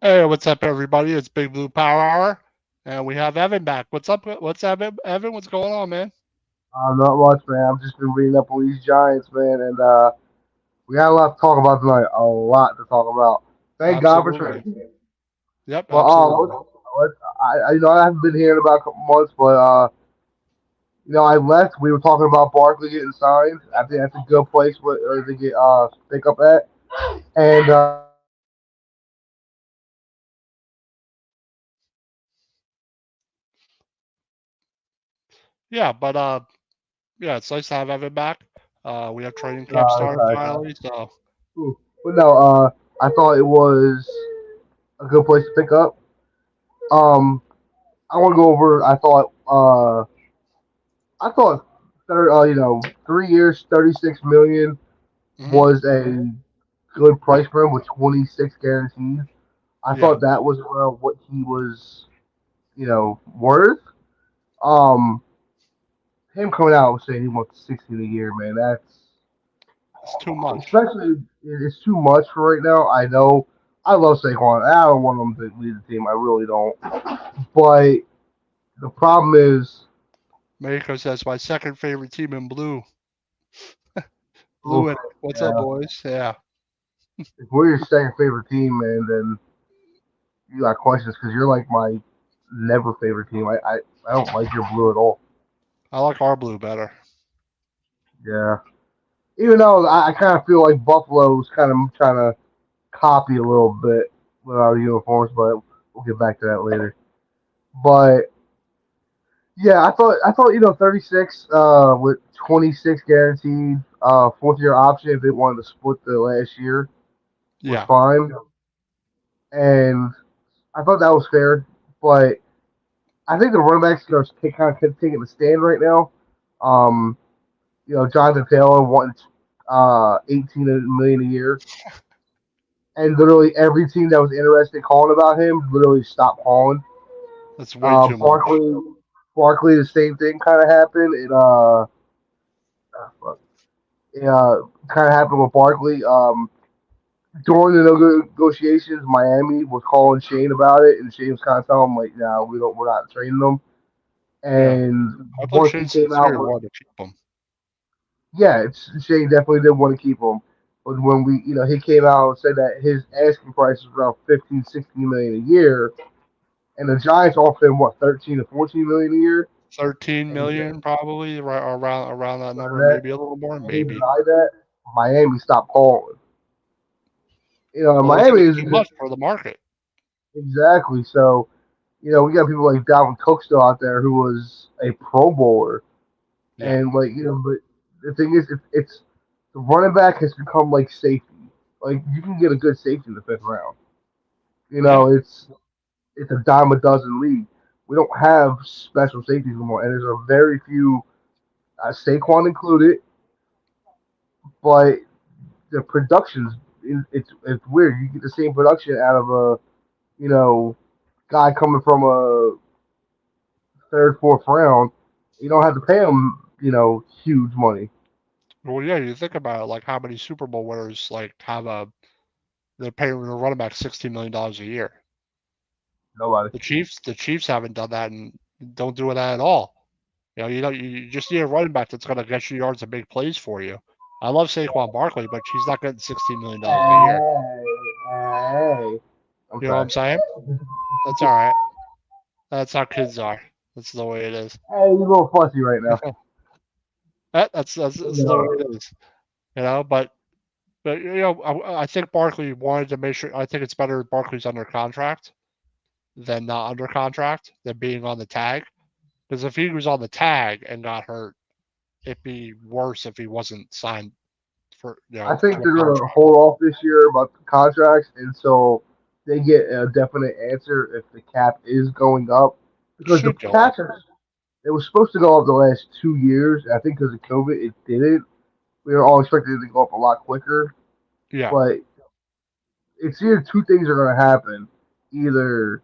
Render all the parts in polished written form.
Hey, what's up, everybody? It's Big Blue Power Hour, and we have Evan back. What's up? What's up, Evan? What's going on, man? Not much, man. I've just been reading up on these Giants, man, and we got a lot to talk about tonight. A lot to talk about. Thank God for Absolutely. training camp. Yep, But absolutely. I haven't been hearing about a couple months, but I left. We were talking about Barkley getting signed. I think that's a good place to get pick up at. And Yeah, but yeah, it's nice to have Evan back. We have training camp started sorry. finally, so But no, I thought it was a good place to pick up. Um, I want to go over. I thought, 3 years, 36 million hmm was a good price for him with 26 guaranteed. I yeah, thought that was around what he was, worth. Um, him coming out and saying he wants 60 a year, man, that's it's too much. especially it's too much for right now. I know. I love Saquon. I don't want him to lead the team. I really don't. But the problem is, Mexico says my second favorite team in blue. oof, Blue in it. What's up, yeah. boys? Yeah. If we're your second favorite team, man, then you got questions because you're like my never favorite team. I don't like your blue at all. I like our blue better. Yeah. Even though I kind of feel like Buffalo's kind of trying to copy a little bit with our uniforms, but we'll get back to that later. But yeah, I thought 36 with 26 guaranteed, fourth year option if they wanted to split the last year was Yeah. fine, and I thought that was fair. But I think the running backs are kind of taking the stand right now. Um, Jonathan Taylor wants 18 million a year, and literally every team that was interested in calling about him literally stopped calling. That's way too much. Barkley, the same thing kind of happened. Kind of happened with Barkley. During the negotiations, Miami was calling Shane about it, and Shane was kind of telling him like, "No, we're not trading them." Yeah. And I believe once he Shane's came out sincere with, wanted to keep him. yeah, Shane definitely did want to keep him. But when he came out and said that his asking price is around 15, 16 million a year, and the Giants offered him what 13 to 14 million a year, 13 and he million probably right around that denied number, that, maybe a little more, and he maybe. denied that. Miami stopped calling. Well, they said Miami it's is too much for the market. exactly so. We got people like Dalvin Cook still out there who was a Pro Bowler, Yeah. and but the thing is, it's the running back has become like safety. Like you can get a good safety in the fifth round. Yeah. It's a dime a dozen league. We don't have special safeties anymore, and there's a very few, Saquon included, but the productions it's weird. You get the same production out of a you know guy coming from a third, fourth round. You don't have to pay him huge money. Well, yeah, you think about it, like how many Super Bowl winners like have they're paying the running back $16 million a year. Nobody. The Chiefs haven't done that and don't do that at all. You just need a running back that's gonna get you yards and make plays for you. I love Saquon Barkley, but he's not getting $16 million a year. Hey, hey. I'm You know what sorry. I'm saying? That's all right. That's how kids are. That's the way it is. Hey, you're a little fussy right now. That's the way it is. But I think Barkley wanted to make sure. I think it's better if Barkley's under contract than not under contract than being on the tag. Because if he was on the tag and got hurt, it'd be worse if he wasn't signed for I think to a they're gonna contract. hold off this year about the contracts until they get a definite answer if the cap is going up because the Should go up. cap it was supposed to go up the last 2 years. I think because of COVID, it didn't. We were all expecting it to go up a lot quicker, Yeah, but it's either two things are going to happen. Either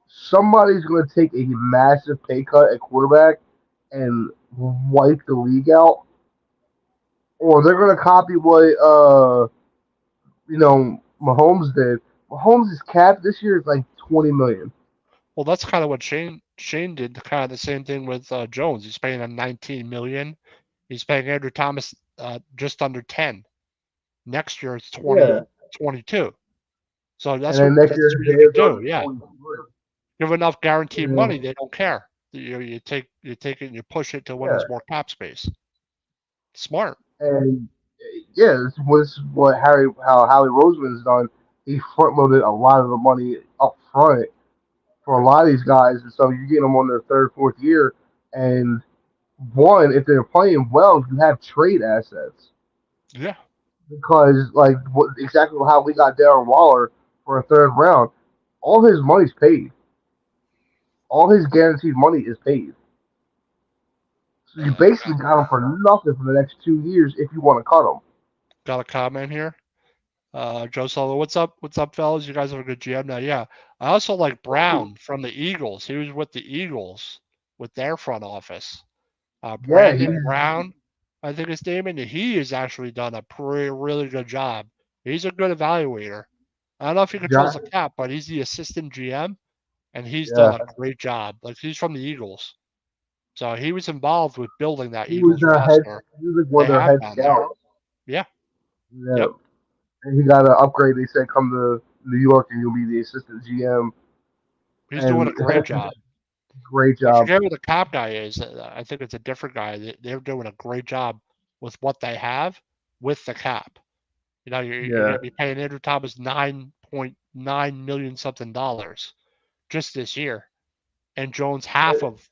somebody's going to take a massive pay cut at quarterback and wipe the league out, or they're going to copy what Mahomes did. Mahomes' cap this year is like 20 million. Well, that's kind of what Shane did. Kind of the same thing with Jones. He's paying him 19 million. He's paying Andrew Thomas just under 10. Next year it's 20, Yeah. 22. So And then next year, that's what you Daniel could Jones do. is Yeah, 23. give enough guaranteed Yeah. money, they don't care. You take it and you push it to when there's more cap space. Smart. And yeah, this was what how Howie Roseman's done. He front loaded a lot of the money up front for a lot of these guys, and so you get them on their third, fourth year. And one, if they're playing well, you have trade assets Yeah, because like exactly how we got Darren Waller for a third round. All his money's paid. All his guaranteed money is paid. So you basically got him for nothing for the next 2 years if you want to cut him. got a comment here. Joe Sullivan, what's up? What's up, fellas? You guys have a good GM now. Yeah, I also like Brown from the Eagles. He was with the Eagles with their front office. Yeah, Brandon Brown, I think his name, and he has actually done a really good job. He's a good evaluator. I don't know if he controls the cap, but he's the assistant GM, and he's done a great job. Like he's from the Eagles, so he was involved with building that he was Eagles their head. roster. He was like one They of their have head down there. scouts. Yeah. Yeah. Yep. And he got an upgrade. They said, "Come to New York and you'll be the assistant GM." He's doing a great job. Great I job. forget who the cap guy is. I think it's a different guy. They're doing a great job with what they have with the cap. You know, you're going to be paying Andrew Thomas $9.9 million something dollars just this year, and Jones half of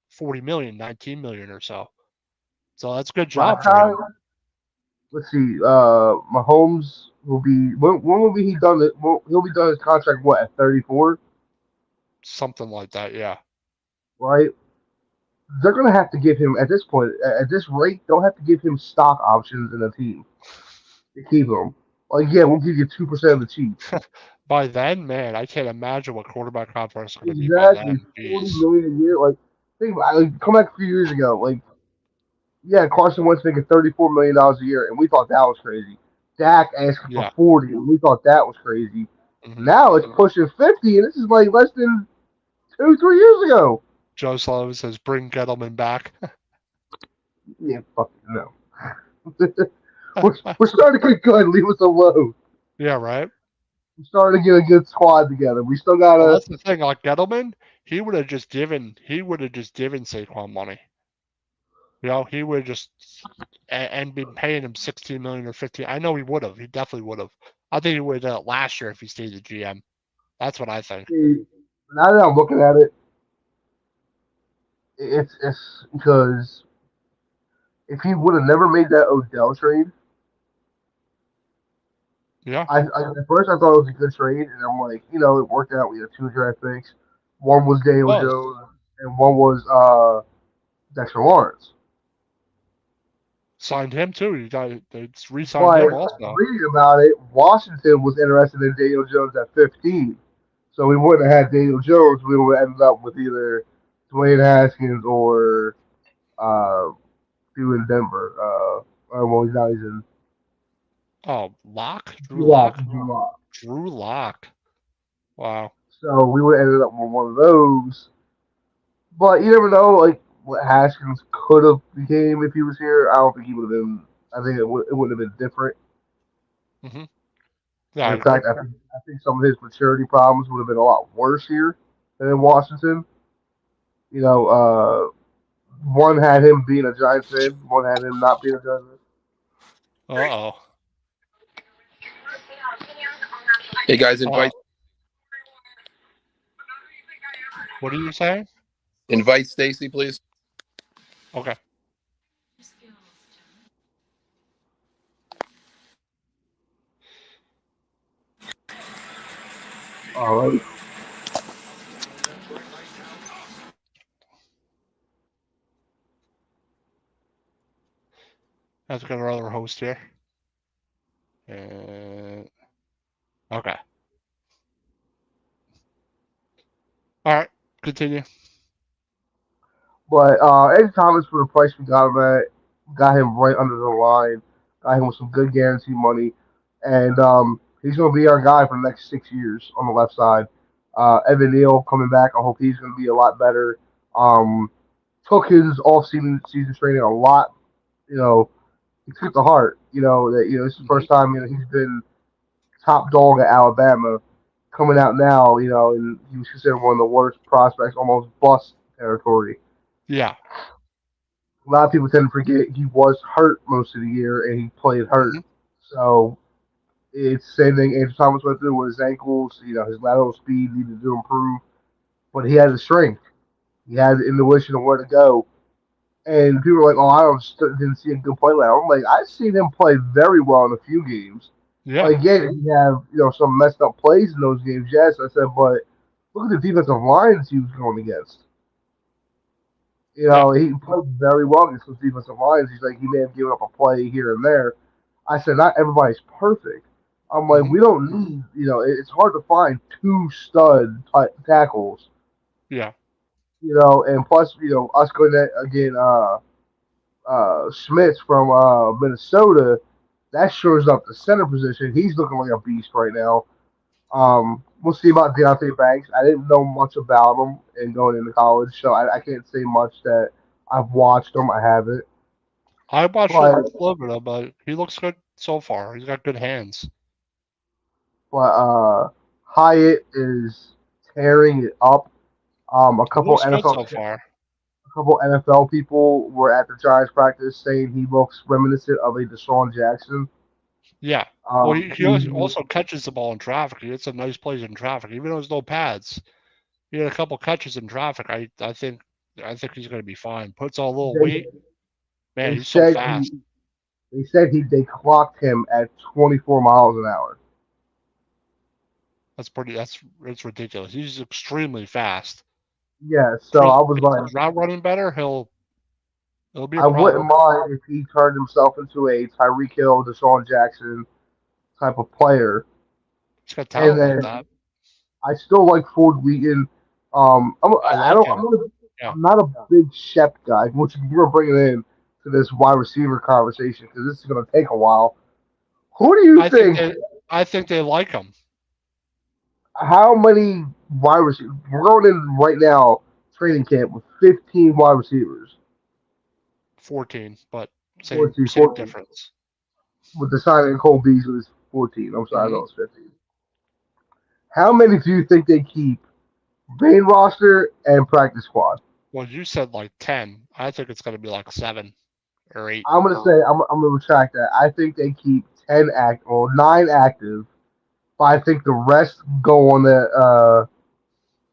40 million, 19 million or so. So that's a good job for him. Let's see. Mahomes will be when will be he done? He'll be done his contract what at 34, Something like that. Yeah. right? They're gonna have to give him at this point, at this rate, they'll have to give him stock options in the team to keep him. Like, yeah, we'll give you 2% of the cheap. By then, man, I can't imagine what quarterback contracts are going to be by Exactly, then. 40 Jeez. million a year. Like, think about it, like, come back a few years ago. Like, yeah, Carson Wentz making $34 million a year, and we thought that was crazy. Dak asking for Yeah. 40, and we thought that was crazy. Mm-hmm. Now it's pushing 50, and this is like less than 2-3 years ago. Joe Sullivan says, "Bring Gettleman back." Yeah, fuck no. we're starting to get good. Leave us alone. Yeah, right. We're starting to get a good squad together. We still got Well, that's the thing. Like Gettleman, he would have just given Saquon money. You know, he would just and been paying him 16 million or 15. I know he would have. He definitely would have. I think he would have done it last year if he stayed the GM. That's what I think. Now that I'm looking at it, it's because if he would have never made that Odell trade, Yeah. At first I thought it was a good trade, and I'm like, it worked out. We had 2 draft picks. One was Daniel Jones, and one was Dexter Lawrence. Signed him too. They re-signed him also. Reading about it, Washington was interested in Daniel Jones at 15. So we wouldn't have had Daniel Jones. We would have ended up with either Dwayne Haskins or in Denver. Well, now he's in. Oh, Lock? Drew Lock. Drew Lock. Wow. So we would have ended up with one of those. But you never know, like, what Haskins could have became if he was here. I don't think he would have been. I think it would have been different. Mm-hmm. Yeah, In fact, I think some of his maturity problems would have been a lot worse here than in Washington. One had him being a Giants fan, one had him not being a Giants fan. Uh-oh. Hey guys, invite What are you saying? Invite Stacy, please. Okay. All right. Let's get our other host here. Okay. All right. Continue. But Eddie Thomas, for the price we got him at, got him right under the line. Got him with some good guarantee money, and He's going to be our guy for the next 6 years on the left side. Evan Neal coming back. I hope he's going to be a lot better. Took his off-season training a lot. He took the heart. This is the first time he's been top dog at Alabama. Coming out now, and he was considered one of the worst prospects, almost bust territory. Yeah. A lot of people tend to forget he was hurt most of the year and he played hurt. So it's the same thing Andrew Thomas went through with his ankles. His lateral speed needed to improve, but he had the strength. He had the intuition of where to go. And people are like, "Oh, didn't see him good play last." I'm like, I've seen him play very well in a few games. Yeah. Like, yeah, he have some messed up plays in those games. Yes, I said, but look at the defensive lines he was going against. He played very well against those defensive lines. He's like, he may have given up a play here and there. I said, not everybody's perfect. I'm like, we don't need, it's hard to find two stud tackles. Yeah. And plus, us going again, Schmitz from Minnesota, that shores up the center position. He's looking like a beast right now. We'll see about Deontay Banks. I didn't know much about him and going into college, so I can't say much that I've watched him. I haven't. I watched him a little bit, but he looks good so far. He's got good hands. But Hyatt is tearing it up. A couple NFL people were at the Giants practice saying he looks reminiscent of a Deshaun Jackson. Yeah. Well, he also catches the ball in traffic. He hits some nice plays in traffic, even though there's no pads. He had a couple catches in traffic. I think he's going to be fine. Puts on a little weight. Man, he's so fast. They said they clocked him at 24 miles an hour. It's ridiculous. He's extremely fast. Yeah, so I was like, route running better, it'll be a problem. I wouldn't mind if he turned himself into a Tyreek Hill, Deshaun Jackson type of player. He's got talent like that. I still like Ford Wheaton. I'm not a big Shep guy, which we're bringing in to this wide receiver conversation because this is going to take a while. Who do you think? I think they like him. How many wide receivers? We're going in right now, training camp with 15 wide receivers. 14, but same difference. With the signing of Cole Beasley is 14. I'm sorry, that was 15. How many do you think they keep? Main roster and practice squad. Well, you said like 10. I think it's going to be like 7 or 8. I'm going to say I'm going to retract that. I think they keep 9 active. But I think the rest go on the.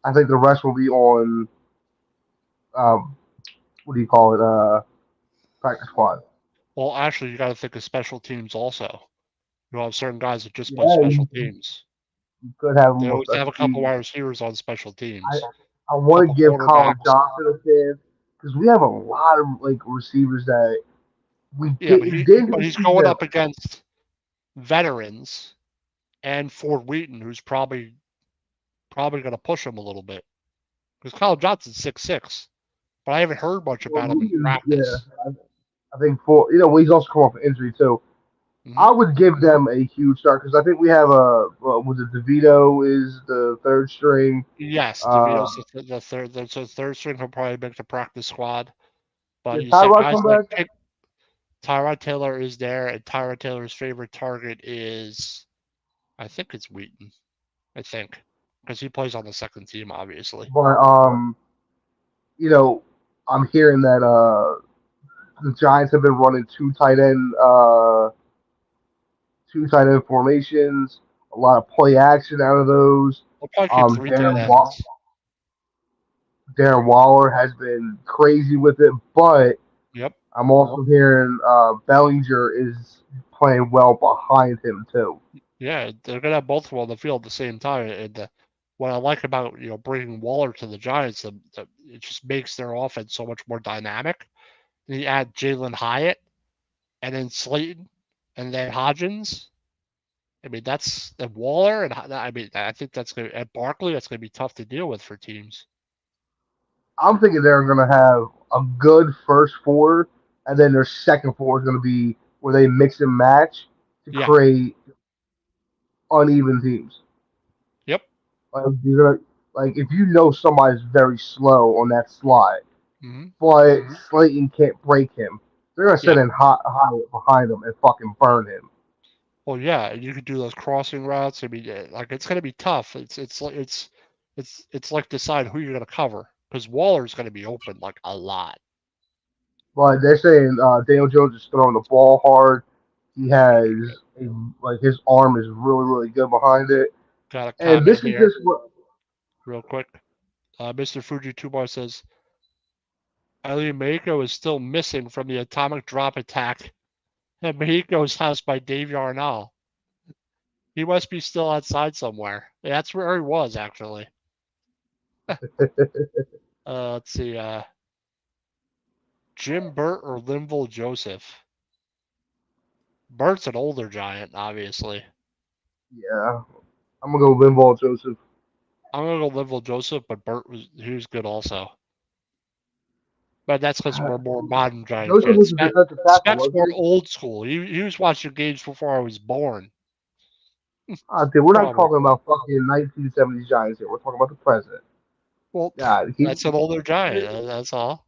I think the rest will be on. What do you call it? Practice squad. Well, actually, you got to think of special teams also. You have certain guys that just play special teams. You could have. They always have a couple wide receivers on special teams. I want to give Colin Johnson a chance because we have a lot of receivers that we. Yeah, but he's going up against veterans. And Ford Wheaton, who's probably going to push him a little bit. Because Kyle Johnson's 6'6", but I haven't heard much about him in practice. Yeah, I think he's also come off an injury too. I would give them a huge start because I think we have DeVito is the third string. Yes, DeVito's the third. That's the third string. He'll probably make the practice squad. But you said guys like Tyrod Taylor is there, and Tyrod Taylor's favorite target is. I think it's Wheaton. I think because he plays on the second team, obviously. But I'm hearing that the Giants have been running two tight end formations. A lot of play action out of those. Darren Waller has been crazy with it, but I'm also hearing Bellinger is playing well behind him too. Yeah, they're gonna have both of them on the field at the same time. And what I like about bringing Waller to the Giants, it just makes their offense so much more dynamic. And you add Jalen Hyatt, and then Slayton, and then Hodgins. I mean, that's the Waller, and I think that's gonna at Barkley. That's gonna be tough to deal with for teams. I'm thinking they're gonna have a good first four, and then their second four is gonna be where they mix and match to create uneven teams. Yep. Like you're gonna, like if you know somebody's very slow on that slide, Hmm. but Slayton can't break him, they're gonna Yeah. sit in high behind him and fucking burn him. Well, yeah, and you could do those crossing routes. I mean, like it's gonna be tough. It's like decide who you're gonna cover because Waller's gonna be open like a lot. But they're saying Daniel Jones is throwing the ball hard. He has like his arm is really good behind it. Got a And comment this is here, just what real quick. Mr. Fuji Tubar says Eileen Mexico is still missing from the atomic drop attack at Mexico's house by Dave Yarnall. He must be still outside somewhere. Yeah, that's where he was actually. Let's see. Jim Burt or Linville Joseph. Burt's an older giant, obviously. yeah. I'm gonna go Linval Joseph. I'm gonna go Linville Joseph, but he was good also. But that's because we're more modern Giant Joseph fans. was a defensive tackle, Speck's wasn't more he? old school. He was watching games before I was born. Dude, we're not Probably. talking about fucking 1970s Giants here. We're talking about the present. Well, God, that's an older Giant. That's all.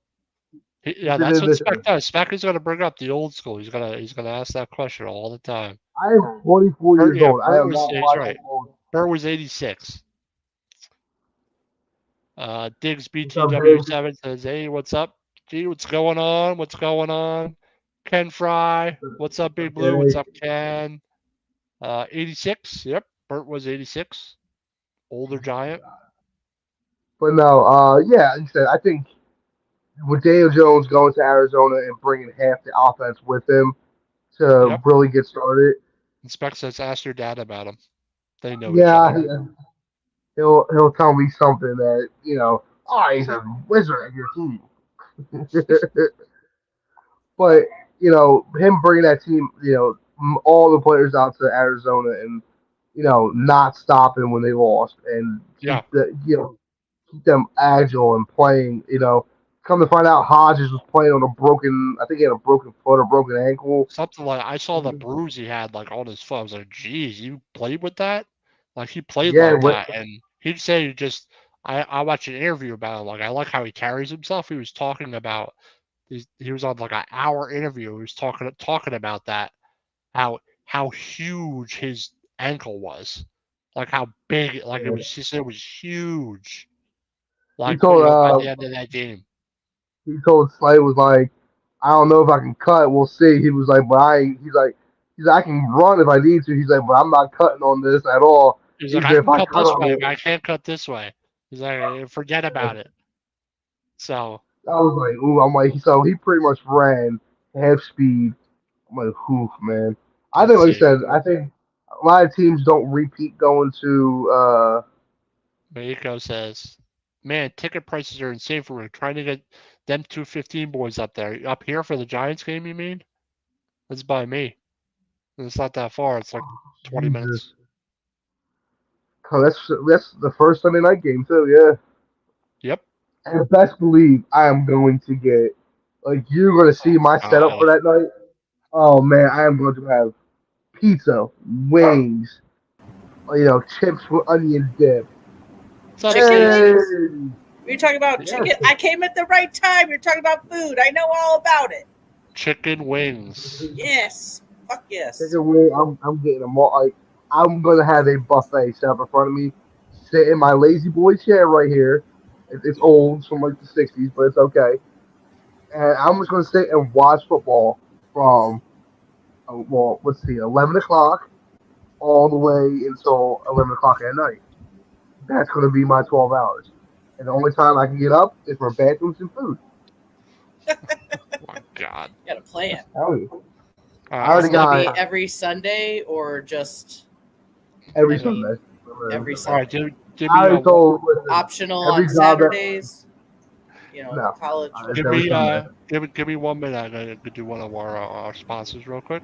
Yeah, Listen that's to what this. Speck does. Speck is gonna bring up the old school. He's gonna ask that question all the time. I am 24 years Yeah, old. I Burt am was not he's 5 right. old. Burt was 86. Diggs What's up, Dave? BTW7 says, "Hey, what's up? Gee, what's going on? What's going on?" Ken Fry, what's up, Big Blue? What's up, Ken? 86. Yep, Burt was 86. Older Giant. But no, yeah, like I said, I think with Daniel Jones going to Arizona and bringing half the offense with him to Yep. really get started, And Spec says, "Ask your dad about him. They know each yeah, other." he'll tell me something that oh, he's a wizard at your team. But him bringing that team, all the players out to Arizona and not stopping when they lost and Yeah, keep them agile and playing. Come to find out, Hodges was playing on a broken. I think he had a broken foot or broken ankle. something like I saw the bruise he had like on his foot. I was like, "Geez, you played with that?" Like he played Yeah, like that, and he'd say he just. I watched an interview about him. Like I like how he carries himself. He was talking about. He was on like an hour interview. He was talking about that. How huge his ankle was, like how big. Like it was. He said it was huge. he Like told by the end of that game. he told Slay was like, I don't know if I can cut. We'll see. He was like, but I ain't. He's like, I can run if I need to. He's like, but I'm not cutting on this at all. He's He's like, like, I if can I cut cut this on way, it, but I can't cut this way. He's like, forget about it. So I was like, ooh, I'm like, so he pretty much ran half speed. I'm like, oof, man. I think, let's like I see. said, I think a lot of teams don't repeat going to. Meiko says, "Man, ticket prices are insane for trying to get them 215 boys up there. Up here for the Giants game, you mean? That's by me. It's not that far. It's like 20 Jesus. minutes. Oh, that's the first Sunday night game too. Yeah, Yep. and best believe I am going to get. Like you're going to see my setup Uh, for that night. Oh man, I am going to have pizza, wings, chips with onion dip. it's not a Chicken Casey. wings? You're talking about Yeah. chicken. I came at the right time. You're talking about food. I know all about it. Chicken wings. Yes. Fuck yes. Chicken wing. I'm getting them all. Like I'm going to have a buffet set up in front of me. Sit in my lazy boy chair right here. It's old, it's from like the '60s, but it's okay. And I'm just going to sit and watch football from well, let's see, 11 o'clock all the way until 11 o'clock at night. That's going to be my 12 hours. And the only time I can get up is for bathrooms and food. Oh my God. Got a plan. Tell you. I All already It's gonna got be every Sunday or just every I mean, Sunday. every All right. Sunday. Give I me already told listen, Optional every on job that- Saturdays. No. College. It's give every me Sunday. give me 1 minute. I'm gonna do one of our sponsors real quick.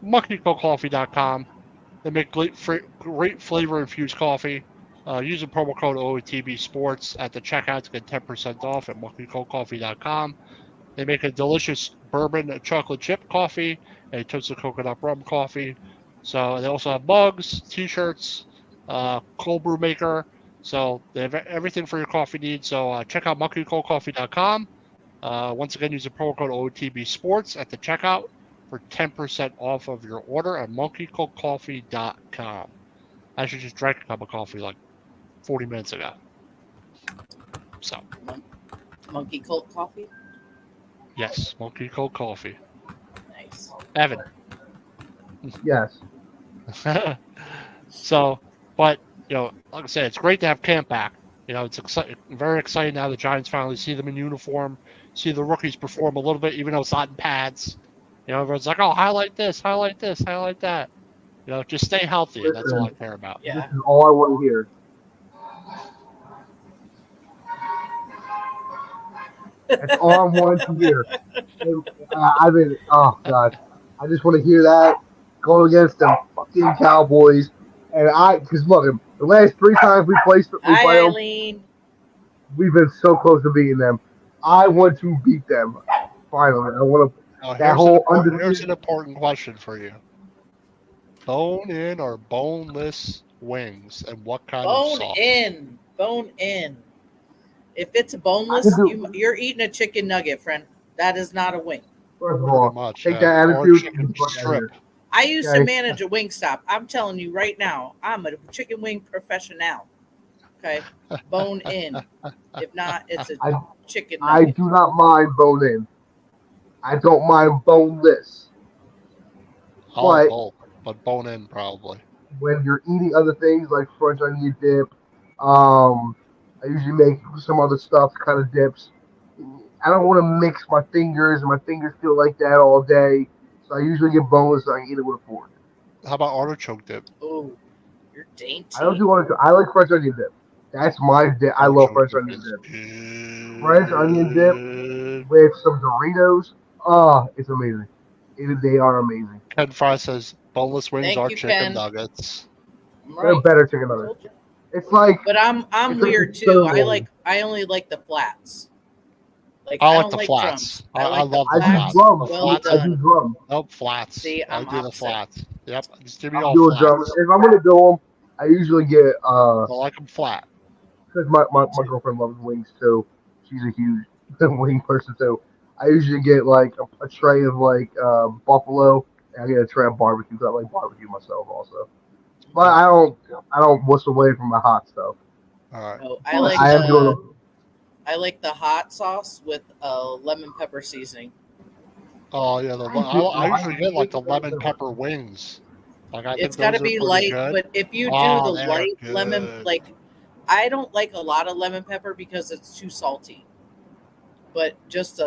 MuckyCoCoffee.com. They make great flavor infused coffee. Use the promo code OATB Sports at the checkout to get 10% off at MuckyCoCoffee.com. They make a delicious bourbon chocolate chip coffee, a toasted coconut rum coffee, So they also have mugs, T-shirts, cold brew maker. So they have everything for your coffee needs. So check out monkeycoldcoffee.com. Once again, use the promo code OTB Sports at the checkout for 10% off of your order at monkeycoldcoffee.com. I actually just drank a cup of coffee like 40 minutes ago. So, Monkey Cold Coffee. yes, Monkey Cold Coffee. Nice. Evan. Yes. So, but, like I said, it's great to have camp back. It's very exciting now the Giants finally see them in uniform, see the rookies perform a little bit, even though it's not in pads. Everyone's like, oh, highlight this, highlight this, highlight that. Just stay healthy. And that's all I care about. Yeah. This is all I want to hear. That's all I want to hear. Oh God, I just want to hear that going against the fucking Cowboys. And because look, the last 3 times we play Hi, them, Eileen. we've been so close to beating them. I want to beat them finally. I want to. Here's an important question for you: bone-in or boneless wings, and what kind of Bone sauce? in. Bone in. If it's boneless, you're eating a chicken nugget, friend. That is not a wing. First of Pretty all, much. take that Or attitude. chicken strip. I used to Okay. manage a wing stop. I'm telling you right now, I'm a chicken wing professional. Okay, bone in. If not, it's a I- chicken I nugget. do not mind bone in. I don't mind boneless. I'll But- both, but bone-in probably. When you're eating other things like French onion dip, I usually make some other stuff, kind of dips. I don't want to mix my fingers, and my fingers feel like that all day. So I usually get boneless so I can eat it with a fork. How about artichoke dip? Oh, you're dainty. I don't do I like French onion dip. That's my dip. I love French onion dip. French onion dip. With some Doritos. Oh, it's amazing. They are amazing. Ken Fry says boneless wings Thank are you, chicken Ken. nuggets. I'm They're right. better chicken nuggets. Told you. It's like But I'm It's weird like too. so- I only like the flats. Like I like don't the like flats. drums. I like the love I the do flats. drums. The Well flats. I done. do drums. Nope, flats. See, I I'm do the opposite. flats. Yep, just give me I'm all doing flats. drums. If I'm gonna do them, I usually get I like them flat. because my girlfriend loves wings too. She's a huge wing person too. I usually get like a tray of like buffalo, and I get a tray of barbecue. 'Cause I like barbecue myself also. But I don't wuss away from the hot stuff. All right. No, I like I am doing I like the hot sauce with lemon pepper seasoning. Oh yeah, I usually get like the lemon pepper wings. Like I It's think got to those are be pretty light, good. but if you do Oh, the they're light lemon, good. like I don't like a lot of lemon pepper because it's too salty. But just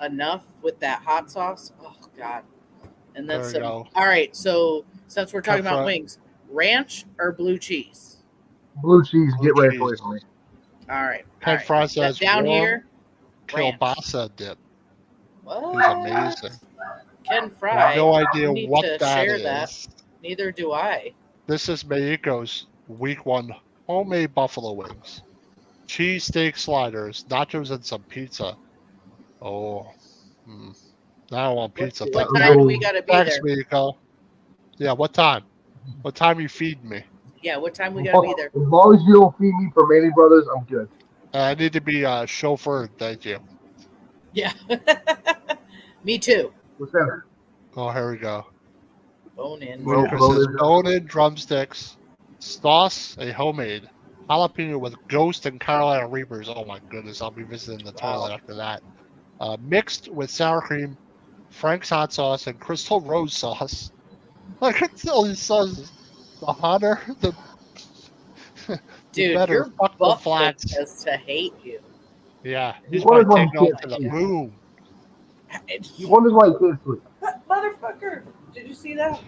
enough with that hot sauce. Oh God! And then There you some. go. All right, so since we're talking about Confront. wings, ranch or blue cheese? blue cheese. Blue Get ranch cheese. away from me. All right. Ken Fry says Down warm here, ranch. kielbasa dip What? is amazing. Ken I have Fry. no idea you need what to that share is. that. Neither do I. This is Meiko's week 1 homemade buffalo wings, cheese steak sliders, nachos, and some pizza. Oh, now I want pizza. What Yeah, time do we got to be Thanks, there? Meiko. Yeah, what time? What time you feeding me? Yeah, what time we got to be there? As long as you don't feed me for Manny Brothers, I'm good. I need to be chauffeured. Thank you. Yeah. Me too. What's that? Oh, here we go. Bone in. Well, Meiko well, says there's- bone-in drumsticks, sauce, a homemade jalapeno with Ghost and Carolina Reapers. Oh my goodness, I'll be visiting the toilet after that. Mixed with sour cream, Frank's hot sauce, and Crystal Rose sauce. Look at all these sauces. The hotter, the Dude, better. you're Fuck the buff flats. as to hate you. Yeah, he's What might is take one off to the kid? moon. He wonders why he can't sleep. Motherfucker, did you see that?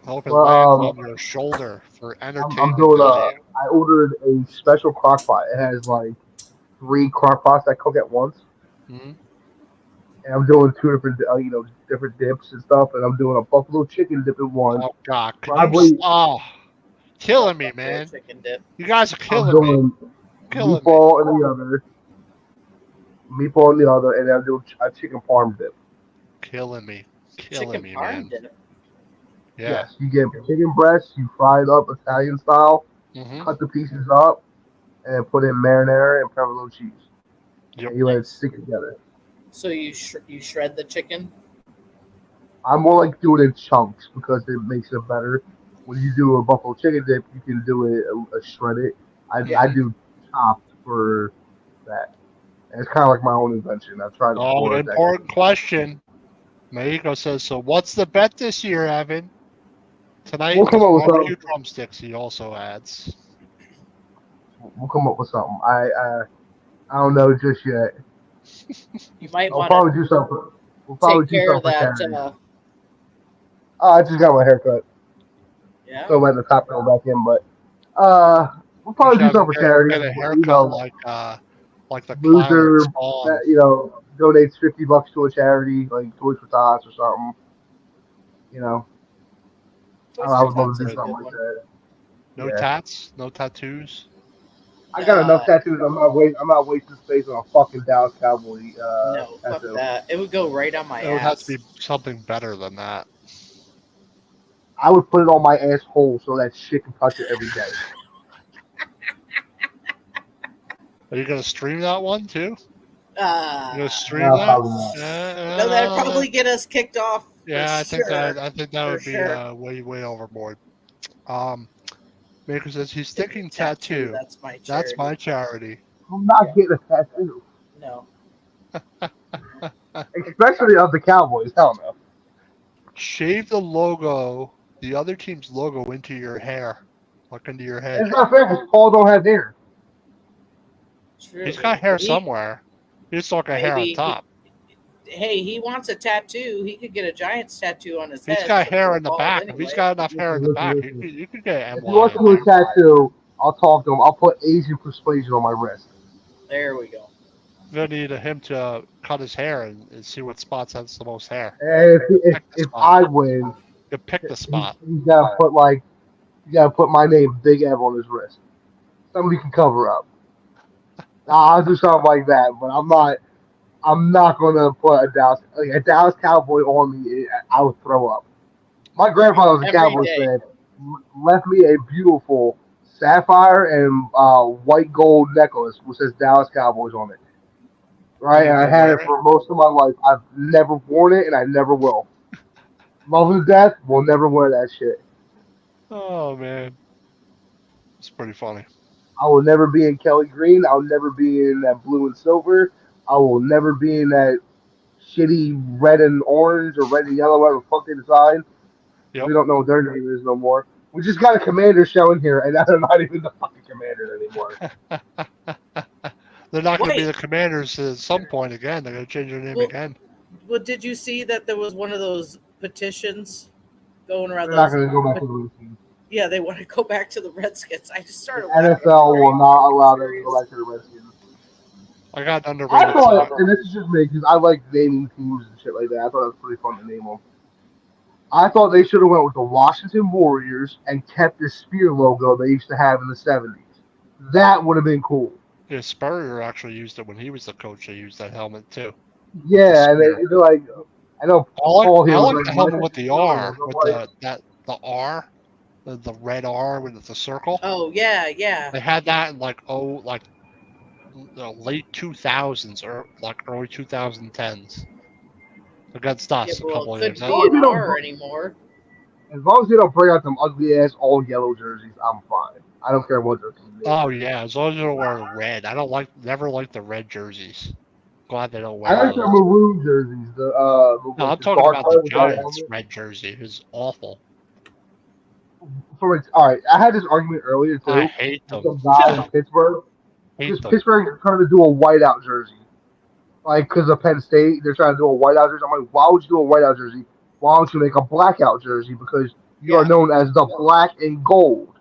Hope it Well, lands on your shoulder for entertainment. I'm doing value. I ordered a special crock pot. It has like 3 crock pots that cook at once. Mhm. And I'm doing 2 different, different dips and stuff. And I'm doing a buffalo chicken dip in one. Oh God, could Probably- you? Oh, killing me, man. Chicken dip. You guys are I'm killing me. doing Killing me. meatball in the other. Meatball in the other. And I'm doing a chicken parm dip. Killing me. Killing chicken me, parm man. dip. Yeah. Yes, you get chicken breasts, you fry it up Italian style, Mm-hmm. cut the pieces up, and put in marinara and provolone cheese. Yep. And you let it Nice. stick together. So you shred the chicken. I more like do it in chunks because it makes it better. When you do a buffalo chicken dip, you can do it a shredded. Yeah. I do chopped for that. And it's kind of like my own invention. I've tried it Oh, before. important question. Mexico says, so what's the bet this year, Evan? Tonight We'll come is up with barbecue something. drumsticks, he also adds. We'll come up with something. I don't know just yet. You might I'll want probably to do something. We'll probably take do care of something for that. charity. I just got my haircut, Yeah. so letting the top go back in. But we'll You probably do should something for charity. get a You haircut know, like the clown in loser Spawn. that donates $50 to a charity like Toys for Tots or something. I would love to do That's a something good like one. that. No Yeah. tats, no tattoos. I got enough tattoos. I'm not wasting space on a fucking Dallas Cowboy No, fuck tattoo. that. It would go right on my It would have ass. to be something better than that. I would put it on my asshole so that shit can touch it every day. Are you gonna stream that one too? You gonna stream No, that? probably not. No, that'd probably get us kicked off. Yeah, I for think sure. that For would be sure. way overboard. Maker says he's thinking tattoo. That's my charity. That's my charity. I'm not getting a tattoo, No. especially of the Cowboys. Hell no. Shave the logo, the other team's logo, into your hair, like into your head. It's not fair because Paul don't have hair. True. He's got hair He- somewhere. He's just got hair on Maybe top. Hey, he wants a tattoo. He could get a Giants tattoo on his head. He's got so hair he'll in the bald back. If anyway. he's got enough hair in the Listen, back, listen. you could get If MY. he wants to do a tattoo, I'll talk to him. I'll put Asian persuasion on my wrist. There we go. You're gonna need him to cut his hair and see what spots has the most hair. And if I win, You pick the spot. he's gotta put my name, Big Ev, on his wrist. Somebody can cover up. I'll do something like that, but I'm not gonna put a Dallas Cowboy on me. I would throw up. My grandfather was a Every Cowboys day. fan. Left me a beautiful sapphire and white gold necklace which says Dallas Cowboys on it. Right, and I had it for most of my life. I've never worn it, and I never will. Love to death, will never wear that shit. Oh man, it's pretty funny. I will never be in Kelly Green. I'll never be in that blue and silver. I will never be in that shitty red and orange or red and yellow, whatever the fuck they decide. Yep. We don't know what their name is no more. We just got a commander show in here, and they're not even the fucking commanders anymore. They're not going to be Wait. the Commanders at some point again. They're going to change their name Well, again. Well, did you see that there was one of those petitions going around? They're not going to go back to the Redskins. Yeah, they want to go back to the Redskins. I just started. The NFL will not allow them to go back to the Redskins. I got an I underrated. thought, and this is just me, because I like naming teams and shit like that. I thought it was pretty fun to name them. I thought they should have went with the Washington Warriors and kept the spear logo they used to have in the 70s. That would have been cool. Yeah, Spurrier actually used it when he was the coach. They used that helmet too. Yeah, and they're like, I know I like, Paul here I was like the helmet with the R, with like, the R, the red R with the circle. Oh yeah. They had that in like the late 2000s or like early 2010s against us Yeah, a well, couple it of years. couldn't Oh, be an you R don't- anymore. as long as they don't bring out them ugly ass all yellow jerseys, I'm fine. I don't care what their team is. Oh yeah, as long as you don't wear red. I don't never like the red jerseys. Glad they don't wear I like those. the maroon jerseys. The No, I'm the talking dark about color the with dark Giants helmet. red jersey. It's awful. All right, I had this argument earlier too. I hate With them. some guy in Pittsburgh. Hate Because them. Pittsburgh is trying to do a whiteout jersey. Like, because of Penn State, they're trying to do a whiteout jersey. I'm like, why would you do a whiteout jersey? Why don't you make a blackout jersey? Because you are known as the black and gold.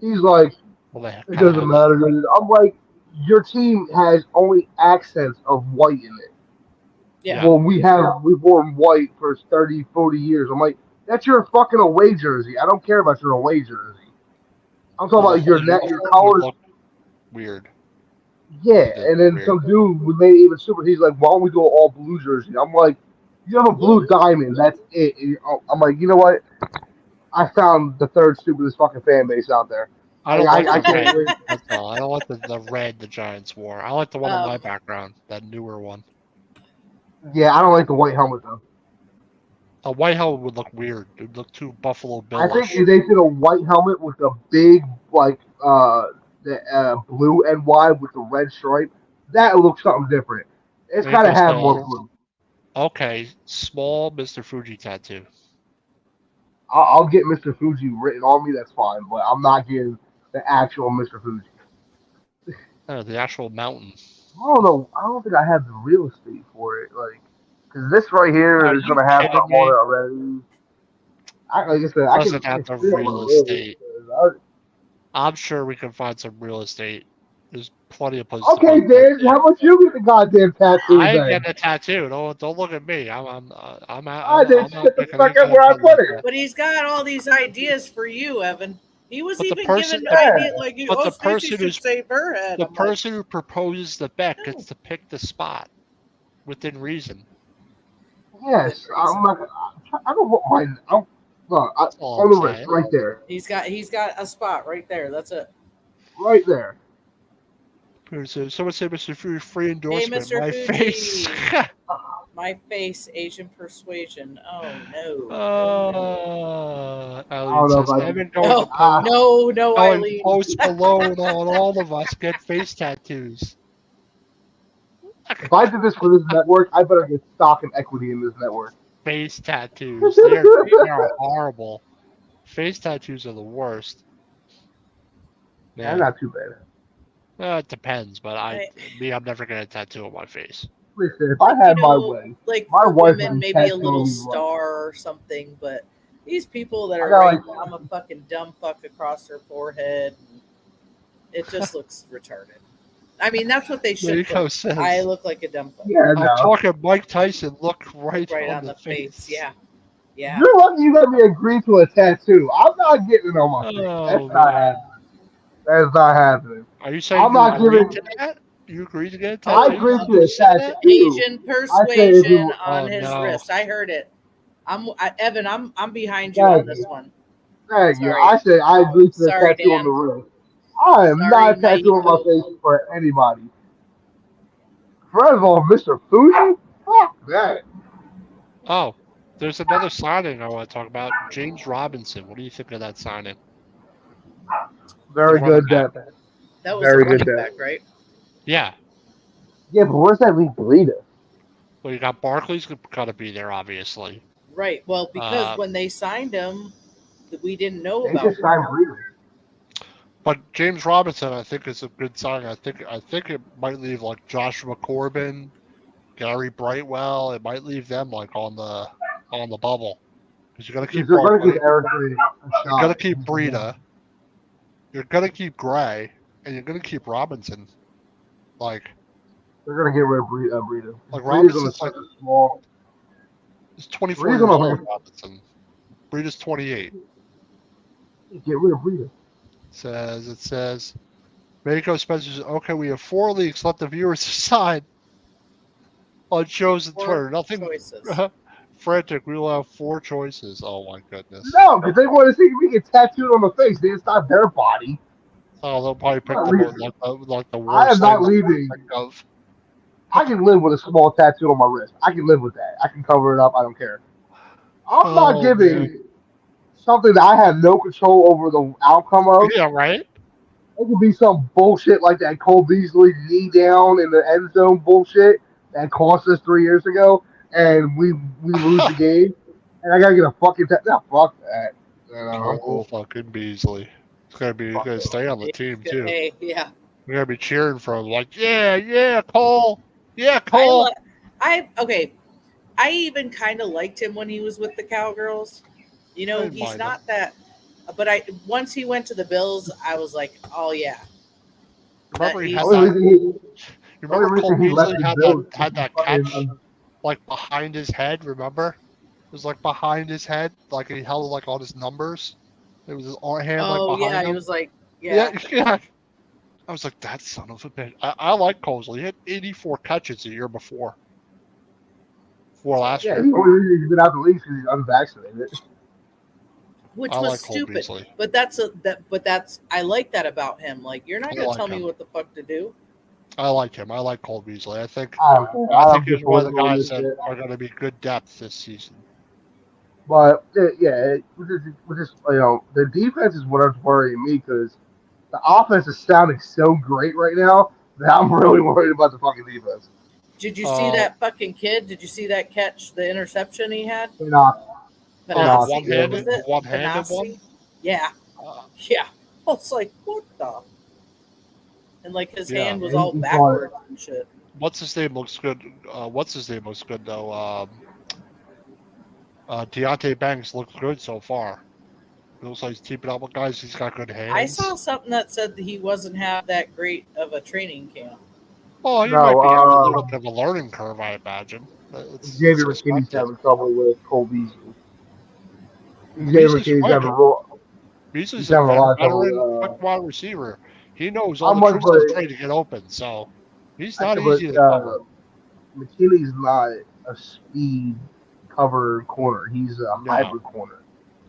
He's like, Well, they it kinda doesn't have- matter. I'm like, your team has only accents of white in it. Yeah. Well, we've worn white for 30, 40 years. I'm like, that's your fucking away jersey. I don't care about your away jersey. I'm talking about your net, your would colors. look weird. Yeah, It is and then weird. some dude we made it even super. He's like, "Why don't we do an all blue jersey?" I'm like, You have a blue diamond. That's it. I'm like, you know what? I found the third stupidest fucking fan base out there. I don't I- like I the can't red. really- That's all. I don't like the red the Giants wore. I like the one on my Um, background, that newer one. Yeah, I don't like the white helmet though. A white helmet would look weird. It would look too Buffalo I think Bill-ish. if they did a white helmet with a big like the blue and white with the red stripe, that would look something different. It's They got to go have say, more blue. Okay, small Mr. Fuji tattoo. I'll get Mr. Fuji written on me. That's fine, but I'm not getting the actual Mr. Fuji. The actual mountain. I don't know. I don't think I have the real estate for it. Like, because this right here Are is you gonna have kidding something on me? it already. Like I said, I Doesn't can have the feel real my estate. I- I'm sure we can find some real estate. There's plenty of places. Okay, to find Dan, how much you get the goddamn tattoo I ain't then? getting a tattoo. Don't look at me. I'm I not just shut the picking fuck any up where I tattoo put like it. that. But he's got all these ideas for you, Evan. He was But the even person- given ideas like you. but Oh, the Stacey person should who's- save her head. The I'm like, person who proposes the bet gets to pick the spot within reason. Yes, I'm not. I don't want mine. Look, That's all on I'm the wrist, saying. right there, he's got a spot right there. That's it. right there. So someone said Mr. Fuji free endorsement. Mr. My Fuji. face. My face, Asian persuasion. Oh no. I don't Eileen know says, if I- Evan going No, to post, no, going Eileen. Post Malone on all of us. Get face tattoos. If I did this for this network, I better get stock and equity in this network. Face tattoos. They are horrible. Face tattoos are the worst. Yeah, Yeah, not too bad. it depends, but I'm never gonna tattoo on my face. Listen, if I had You my know, way, Like My for wife women, would maybe a tattoo little me, star or something, but these people that I are got, right, like- I'm a fucking dumb fuck across her forehead. It just looks retarded. I mean, that's what they should Rico put. says, I look like a dumb fuck. yeah, I'm no. talking Mike Tyson. Look right, Right on the face. Yeah. Yeah. You're lucky you let me agree to a tattoo. I'm not getting it on my face. Oh, That's not man. happening. That's not happening. Are you saying I'm you not agreed giving- to that? You agreed to get a tattoo? I agreed to You a said that? tattoo. Asian I persuasion say if on Oh, his no. wrist. I heard it. Evan, I'm behind you Thank on this you. one. Thank you. Sorry. I said I agreed to the Sorry, tattoo Dan. on the wrist. I am Sorry, not tattooing my Michael. face for anybody. First of all, Mr. Fuji? Fuck that. Oh, there's another signing I want to talk about. James Robinson. What do you think of that signing? Very good Running depth. That was Very a running good back, right? Yeah. Yeah, but where's that league Breida? Well, you got Barkley's got to be there, obviously. Right. Well, because Uh, when they signed him, we didn't know They about just him. signed Breida. But James Robinson, I think, is a good signing. I think it might leave like Joshua Corbin, Gary Brightwell. It might leave them like on the bubble because you're gonna keep They're going to Barkley, give Eric Reed a shot. you're gonna keep Breida, you're gonna keep Gray, and you're gonna keep Robinson. Like They're going to get rid of Breida. Like Breida's Robinson's on such a small. it's 24 Breeda's years on a- old. Robinson. Breida's 28. Get rid of Breida. It says, Mako Spencer's okay. We have 4 leagues. Let the viewers decide on shows and Four Twitter. Nothing choices. frantic. We will have 4 choices. Oh my goodness. No, because they want to see me get tattooed on the face. It's not their body. Oh, they'll probably pick I'm not the leaving. like the I worst am not thing leaving. to think of. I can live with a small tattoo on my wrist. I can live with that. I can cover it up. I don't care. I'm not Oh, giving man. something that I have no control over the outcome of. Yeah, right. It could be some bullshit like that Cole Beasley knee down in the end zone bullshit that cost us 3 years ago, and we lose the game, and I gotta get a fucking no, fuck that. No, I'm Oh, cool. fucking Beasley. It's gonna stay on the team too. Hey, yeah. We're gonna be cheering for him. Like, yeah, Cole. Yeah, Cole. Okay. I even kind of liked him when he was with the Cowgirls. You know, I didn't he's mind not that. But once he went to the Bills, I was like, oh yeah. Remember he he's- had The only that. reason You the only remember Cole reason he left Beasley the had Bills that was catch fucking- like behind his head. Remember? It was like behind his head, like he held like on his numbers. It was his hand Oh like behind yeah, him. he was like, yeah. yeah. I was like, that son of a bitch. I like Cosley. He had 84 catches the year before. for last Yeah, year. the only reason he's been out the league is because he's unvaccinated. which I was like Cole stupid. Beasley. But that's I like that about him. Like, you're not I gonna like tell me him. what the fuck to do. I like him. I like Cole Beasley. I think I don't he's get one of the political with guys this that shit. are going to be good depth this season. But with this, the defense is what is worrying me because the offense is sounding so great right now that I'm really worried about the fucking defense. Did you see that fucking kid? Did you see that catch, the interception he had? They're not. The Panasi, one-handed, was it? the one-handed one. Panasi? Yeah, Uh, yeah. I was like, what the? And like his Yeah. hand was He- all he backwards and shit. what's his name looks good. What's his name looks good though. Deontay Banks looks good so far. It looks like he's keeping up with guys. He's got good hands. I saw something that said that he wasn't have that great of a training camp. Oh, he No, might be having a little bit of a learning curve, I imagine. Xavier It's McKinney's expected. having trouble with Cole Beasley. Xavier Beasley's McKinney's quick. having real. Beasley's He's a having a lot of veteran, trouble, quick wide receiver. He knows How all the much tricks was- to try to get open, so he's not But, easy to cover. McKinney's not a speed cover corner. He's a No. hybrid corner.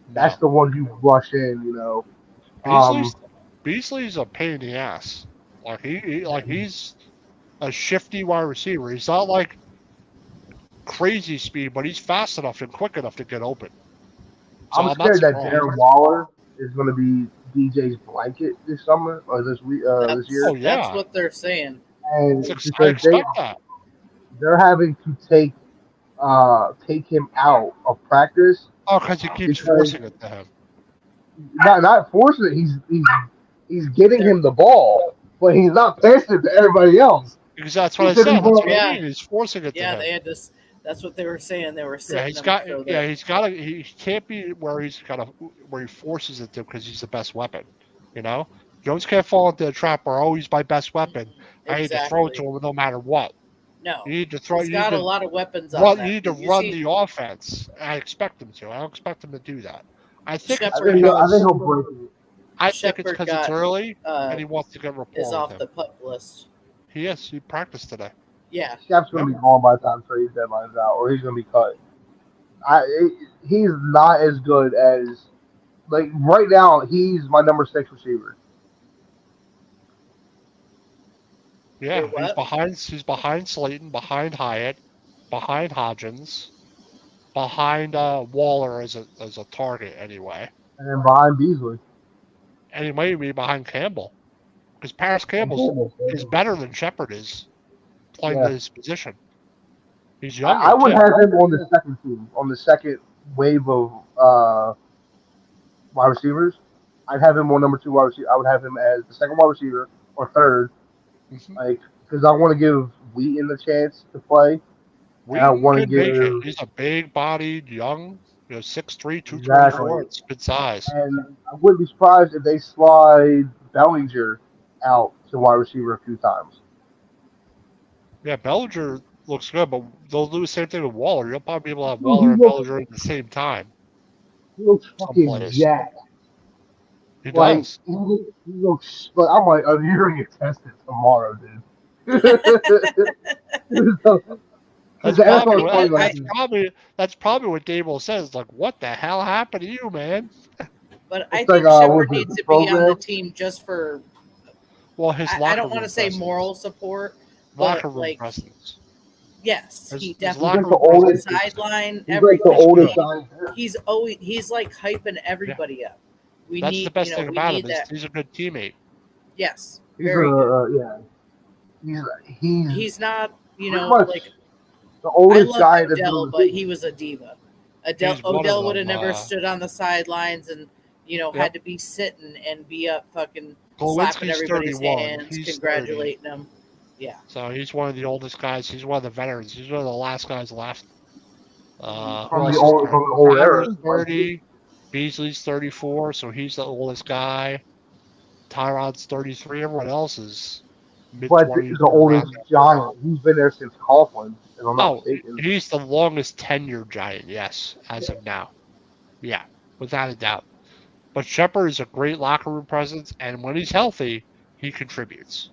No. That's the one you rush in, Beasley's a pain in the ass. Like he's a shifty wide receiver. He's not like crazy speed, but he's fast enough and quick enough to get open. So I'm not scared that surprised. Darren Waller is going to be DJ's blanket this summer or this week, this year. Oh, yeah. That's what they're saying. And I because expect that. they're having to take him out of practice. Oh, because he keeps Because- forcing it to him. Not forcing it. He's getting him the ball, but he's not passing it to everybody else. Because that's what I He said. said That's he what won't- I mean. He's forcing it to Yeah, him. they had this. That's what they were saying. They were Yeah, setting he's him got. so Yeah, that- he's got. He can't be where where he forces it to because he's the best weapon. You know, Jones can't fall into the trap where he's my best weapon. I need to throw it to him no matter what. No, You need to throw. he's You got need a to lot of weapons on run. that. You need to Did you run see- the offense. I expect him to. I don't expect him to do that. I think it's Shepard I because think he'll break it. I think it's Shepard because it's got, early and he wants to get rapport is with off him. the pup list. He practiced today. Yeah, Shep's going to be gone by the time trade deadline's out, or he's going to be cut. He's not as good as right now. He's my number 6 receiver. Yeah, Wait, what? he's behind Slayton, behind Hyatt, behind Hodgins, behind Waller as a target anyway. And then behind Beasley. And he might be behind Campbell. Because Paris Campbell is better than Shepard is playing Yeah. his position. He's younger. I would too. have him on the second team, on the second wave of wide receivers. I'd have him on number 2 wide receiver. I would have him as the second wide receiver or third, Mhm. because I want to give Wheaton the chance to play. I Wheaton wanna could make it. give- He's a big-bodied, young, 6'3", 224. Exactly. It's good size. And I wouldn't be surprised if they slide Bellinger out to wide receiver a few times. Yeah, Bellinger looks good, but they'll do the same thing with Waller. You'll probably be able to have No, Waller he and looks- Bellinger at the same time. He looks fucking players. jacked. He Like does. he looks like I'm like, oh, you're gonna get tested tomorrow, dude. That's The probably, NFL what, like- that's probably what Dable says. Like, what the hell happened to you, man? but I It's think like, Shepard was it needs the to be on the program? team just for. Well, his I locker don't want room to say presence. moral support. Locker but, room like, presence. Yes, His- he his definitely locker He's room the oldest- presence. sideline. He's like Everything. the oldest guy. He's like hyping everybody up. We That's need, the best you know, thing we about need him. Is that. he's a good teammate. Yes, He's very good. yeah. He's He's not, you pretty know, much like the I oldest guy love that's Odell, doing but he was a diva. He's one of Odell would have them, never stood on the sidelines and Yep. had to be sitting and be up fucking slapping Glowinski's everybody's 31. hands, He's 30. congratulating them. Yeah, So he's one of the oldest guys. He's one of the veterans. He's one of the last guys left. Who From else the is old- there? from the old era. Tyler's 30. Beasley's 34, so he's the oldest guy. Tyrod's 33. Everyone else is but mid-20s. the oldest giant. He's been there since Coughlin, if I'm not Oh, mistaken. he's the longest tenured giant, yes, as of now. Yeah, without a doubt. But Shepard is a great locker room presence, and when he's healthy, he contributes.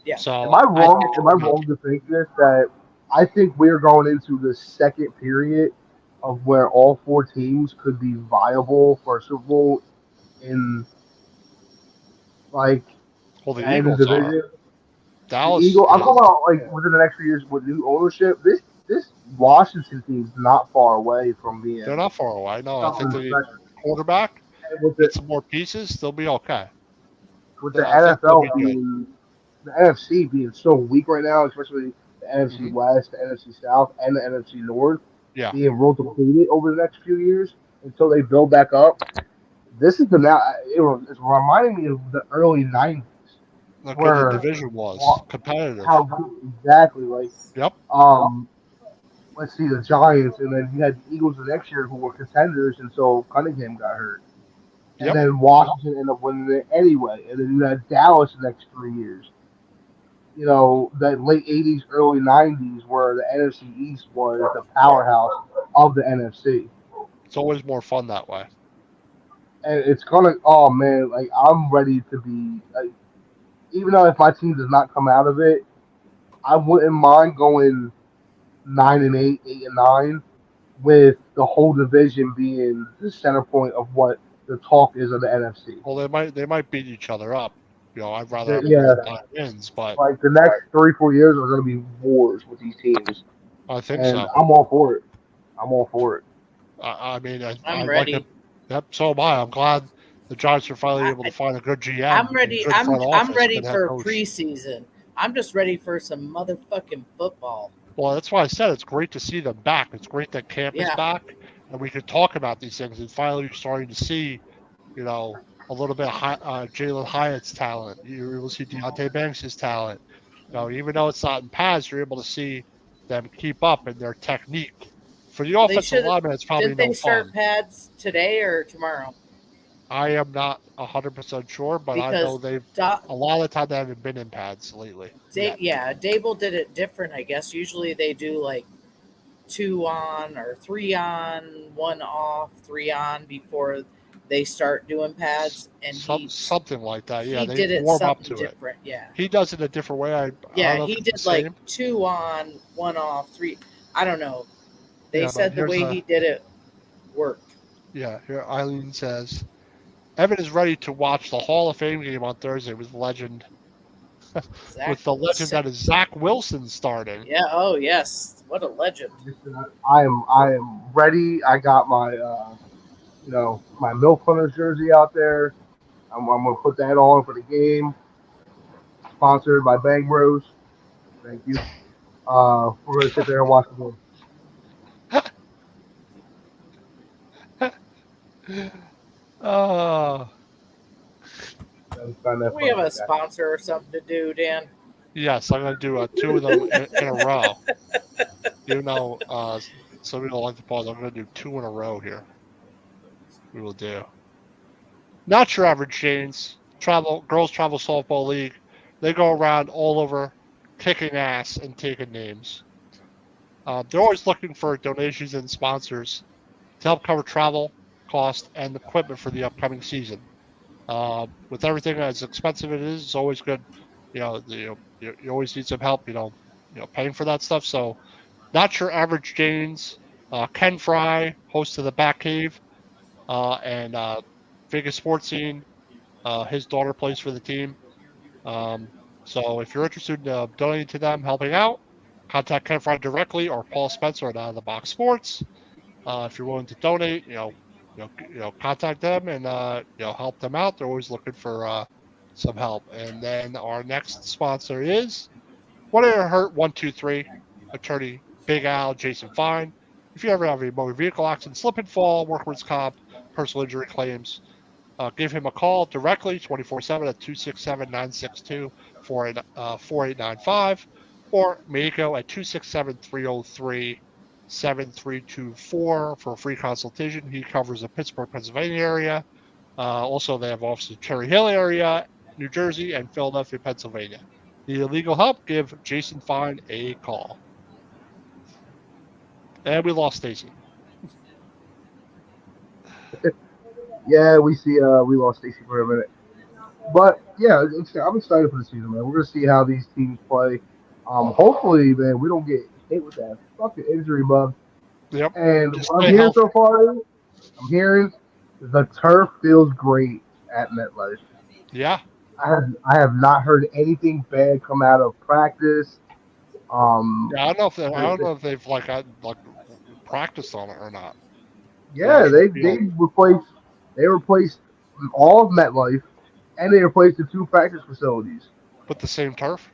Yeah. So Am I wrong? think Am I he'll wrong to think this that I think we're going into the second period of where all four teams could be viable for a Super Bowl in like Well, the any Eagles are. division. The Dallas Eagle. I'm is. talking about like within the next few years with new ownership. This Washington team's not far away from They're being not far away. No, I think something they need special. quarterback. And with Get some more pieces. They'll be okay. the I think they'll NFL be good. being the NFC being so weak right now, especially the NFC Mhm. West, the NFC South, and the NFC North Yeah. being real depleted over the next few years until they build back up. This is the now. It's reminding me of the early '90s Look how the where division was competitive. how good exactly like Yep. um let's see the Giants, and then you had the Eagles the next year who were contenders until Cunningham got hurt, and Yep. then Washington ended up winning it anyway, and then you had Dallas the next 3 years. You know, that late '80s, early '90s, where the NFC East was the powerhouse of the NFC, It's always more fun that way. and it's gonna. Oh man, like I'm ready to be. Like, even though if my team does not come out of it, I wouldn't mind going 9-8, 8-9, with the whole division being the center point of what the talk is of the NFC. Well, they might beat each other up. You know, I'd rather have Yeah, 9 wins, but like the next 3-4 years are going to be wars with these teams, I think and so. I'm all for it. I'm all for it. I mean, I I'm like ready. it. Yep. So am I. I'm glad the Giants are finally able to find a good GM. I'm ready. and good front I'm office, ready good head for coach. preseason. I'm just ready for some motherfucking football. Well, that's why I said it's great to see them back. It's great that camp is Yeah. back, and we could talk about these things. And finally, you're starting to see, you know, a little bit of Jalen Hyatt's talent. You will see Deontay Banks' talent. You know, even though it's not in pads, you're able to see them keep up in their technique. For the offensive should- lineman, it's probably Did they no start fun. pads today or tomorrow? I am not 100% sure, but I know they've a lot of the time they haven't been in pads lately. Yeah, Dable did it different, I guess. Usually they do like 2 on or 3 on, 1 off, 3 on before they start doing pads, and something like that. Yeah, he they did it warm up something to different. it. Yeah, He does it a different way. I don't know he if it's did the like same. 2 on, 1 off, 3. I don't know. They Yeah, said the here's way he did it worked. Yeah, here Eileen says, Evan is ready to watch the Hall of Fame game on Thursday with legend, with the legend that is Zach Wilson starting. Yeah. Oh yes, what a legend. I am ready. I got my my Milk Hunters jersey out there. I'm gonna put that on for the game. Sponsored by Bang Bros. Thank you. We're gonna sit there and watch the game. Oh. We have a sponsor or something to do, Dan. Yes, I'm going to do 2 of them in a row. Even though some people like to pause, I'm going to do 2 in a row here. We will do. Not your average Janes. Girls Travel Softball League. They go around all over kicking ass and taking names. They're always looking for donations and sponsors to help cover travel cost and equipment for the upcoming season. With everything as expensive it is, it's always good. You always need some help. Paying for that stuff. So, not your average Janes. Ken Fry, host of the Bat Cave, and Vegas sports scene. His daughter plays for the team. So if you're interested in donating to them, helping out, contact Ken Fry directly or Paul Spencer at Out of the Box Sports. If you're willing to donate, contact them and help them out. They're always looking for some help. And then our next sponsor is When It Hurt 123, attorney Big Al Jason Fine. If you ever have a motor vehicle accident, slip and fall, workman's comp, personal injury claims, give him a call directly 24/7 at 267-962-4895 or Meiko at 267-303-7324 for a free consultation. He covers the Pittsburgh, Pennsylvania area. Also, they have offices in Cherry Hill area, New Jersey, and Philadelphia, Pennsylvania. Need legal help? Give Jason Fine a call. And we lost Stacy. Yeah, we lost Stacy for a minute, but yeah, I'm excited for the season, man. We're gonna see how these teams play. Hopefully, man, we don't get hit with that fucking injury bug. Yep. And Just what I'm stay hearing healthy. so far, I'm hearing the turf feels great at MetLife. Yeah. I have not heard anything bad come out of practice. Yeah. I don't know if they've like practiced on it or not. Yeah, actual field. they replaced all of MetLife, and they replaced the 2 practice facilities With the same turf.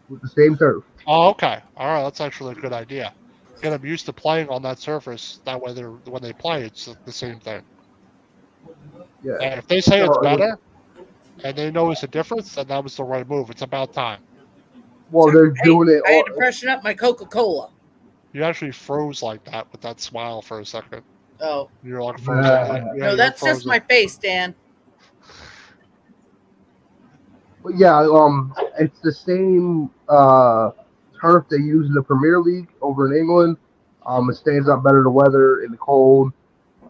with the same turf. Oh, okay. All right. That's actually a good idea. Get them used to playing on that surface. That way, when they play, it's the same thing. Yeah. And if they say it's So, better and they notice a difference, then that was the right move. It's about time. well, they're Hey, doing it. I had to freshen up my Coca-Cola. You actually froze like that with that smile for a second. Oh, You're like frozen. Yeah, no, that's just my face, Dan. but yeah, it's the same turf they use in the Premier League over in England. It stands up better to weather in the cold.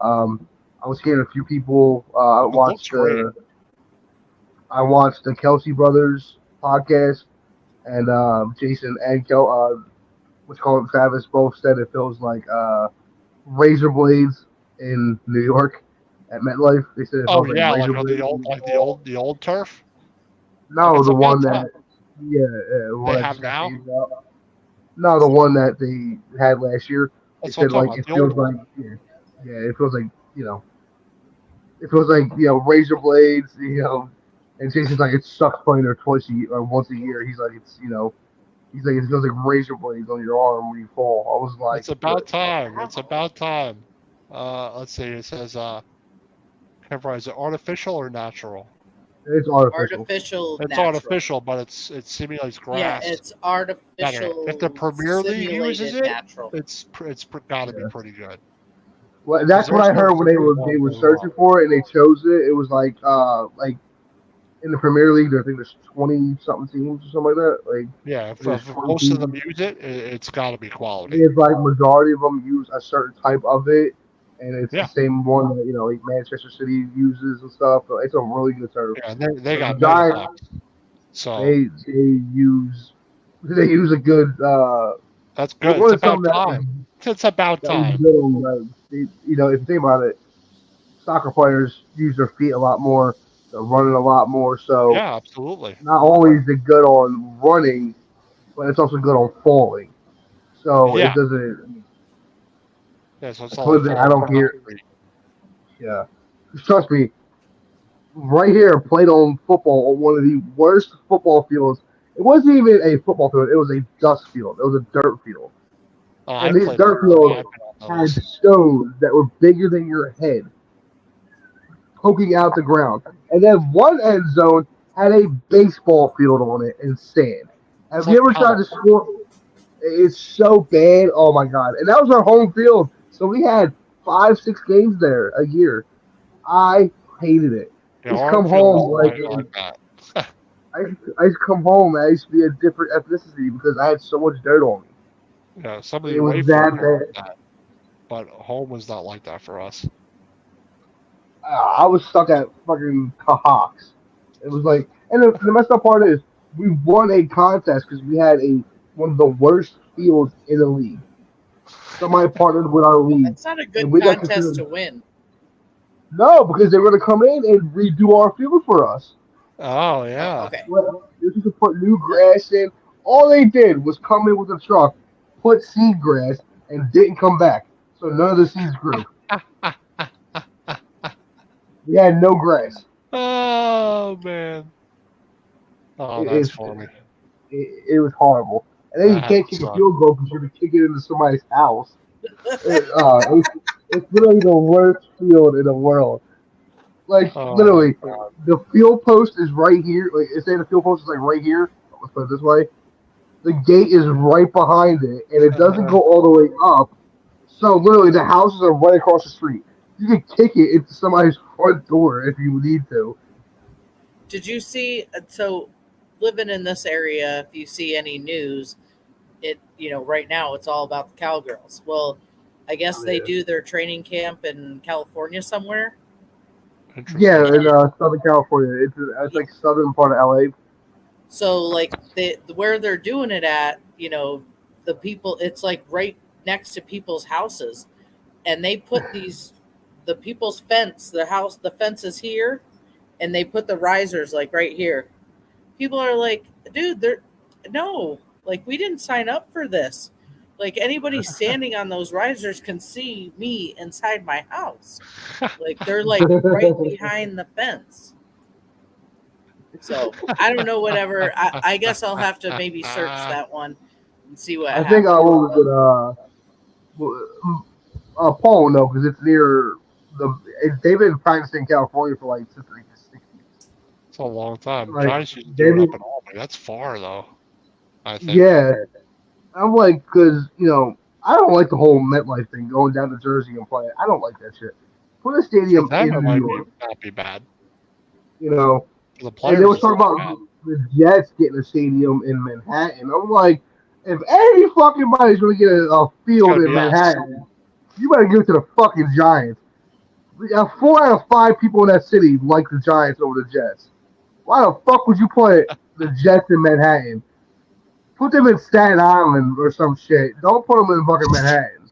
I was hearing a few people. Looks great. I watched the Kelsey brothers podcast, and Jason and what's called Travis both said it feels like razor blades in New York at MetLife. They said it Oh feels like yeah, razor like on blades. the old turf. Like No, it's the about one time. that the one They that have just got now. phased out. No, the one that they had last year. They That's what I'm said talking like about. it The old feels one. like it feels like it feels like razor blades. And Jason's like it sucks playing there twice a year or once a year. He's like he's like it feels like razor blades on your arm when you fall. I was like, It's about time. It's about time. Let's see. It says is it artificial or natural? it's artificial. Artificial, It's natural. artificial, but it simulates Yeah, grass it's better. artificial. If the Premier League uses simulated it, natural. it's got to be Yeah. pretty good. Well, 'Cause that's what their I heard when services they were really well. searching for it and they chose it. It was like in the Premier League, I think there's 20 something teams or something like that. Like Yeah, if there's 20 most of them teams. use it, it's got to be quality. It's like majority of them use a certain type of it, and it's the Yeah, same one that like Manchester City uses and stuff. So it's a really good turf. yeah, and they The got mega Giants, bucks, so they use a good. that's It good. It's was about something time. It's about that was time. good on if you think about it, soccer players use their feet a lot more. They're running a lot more. So Yeah, absolutely. not only is it good on running, but it's also good on falling. So it Yeah, doesn't. yeah. So it's That's not like one thing I falling on don't hear. concrete. Yeah, trust me. Right here, played on football on one of the worst football fields. It wasn't even a football field; it was a dust field. It was a dirt field, Oh, and I these played on dirt those. fields I've been on had those. stones that were bigger than your head poking out the ground. And then one end zone had a baseball field on it and sand. It's Have you like ever tried puddle. to score? It's so bad. Oh my god! And that was our home field, so we had 5, 6 games there a year. I hated it. I Yeah, used to our come field was home like that. I used to come home and I used to be a different ethnicity because I had so much dirt on me. Yeah, some of the It was away that fields were like bad. that, but home was not like that for us. I was stuck at fucking Cahox. It was like, and the messed up part is we won a contest because we had one of the worst fields in the league. Somebody partnered with our league, That's not a and good we got contest to considered win. no because they were going to come in and redo our field for us. Oh Oh, yeah. okay. Well, this is to put new grass in. All they did was come in with a truck, put seed grass, and didn't come back. So none of the seeds grew. We had no grass. Oh man. Oh, It, that's it's funny. it was horrible. And then you That had can't to kick a suck. field goal because you're going to kick it into somebody's house. It's literally the worst field in the world. Like Oh my literally, god. the field post is right here. Like, say the field post is like right here. Let's put it this way. The gate is right behind it, and it doesn't go all the way up. So literally, the houses are right across the street. You can kick it into somebody's front door if you need to. Did you see? So, living in this area, if you see any news, right now it's all about the Cowgirls. Well, I guess Oh, they yeah. do their training camp in California somewhere. Yeah, Interesting. in Southern California, it's like southern part of LA. So, like where they're doing it at, the people. It's like right next to people's houses, and they put the people's fence. The fence is here, and they put the risers like right here. People are like, dude, no, like we didn't sign up for this. Like anybody standing on those risers can see me inside my house. Like they're like right behind the fence. So I don't know. Whatever. I guess I'll have to maybe search that one and see what. I think happens. what was it? Paul, no, because it's near the. They've been practicing in California for like since like the 60s. It's a long time. Like, Giants used to do it maybe- up in Albany. That's far though. I think. Yeah, I'm like, because I don't like the whole MetLife thing, going down to Jersey and playing. I don't like that shit. Put a For stadium them, in it New might York. not be bad. You know, For the and players, they were it's talking not about bad. the Jets getting a stadium in Manhattan. I'm like, if any fucking body's going to get a field gonna in be us. Manhattan, you better give it to the fucking Giants. 4 out of 5 people in that city like the Giants over the Jets. Why the fuck would you put the Jets in Manhattan? Put them in Staten Island or some shit. Don't put them in fucking Manhattan,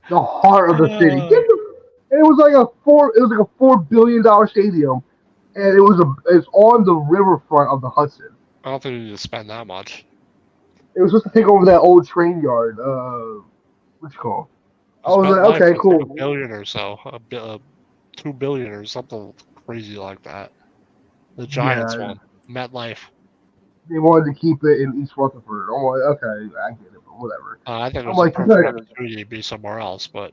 the heart of the city. It was like a $4 billion stadium, and it's on the riverfront of the Hudson. I don't think you need to spend that much. It was supposed to take over that old train yard. What's it called? I was MetLife like, okay, was cool. Like $1 billion or so, $2 billion or something crazy like that. The Giants Yeah. one, MetLife. They wanted to keep it in East Rutherford. I'm like, okay, I get it, but whatever. I think it I'm was like, a perfect you opportunity to be somewhere else, but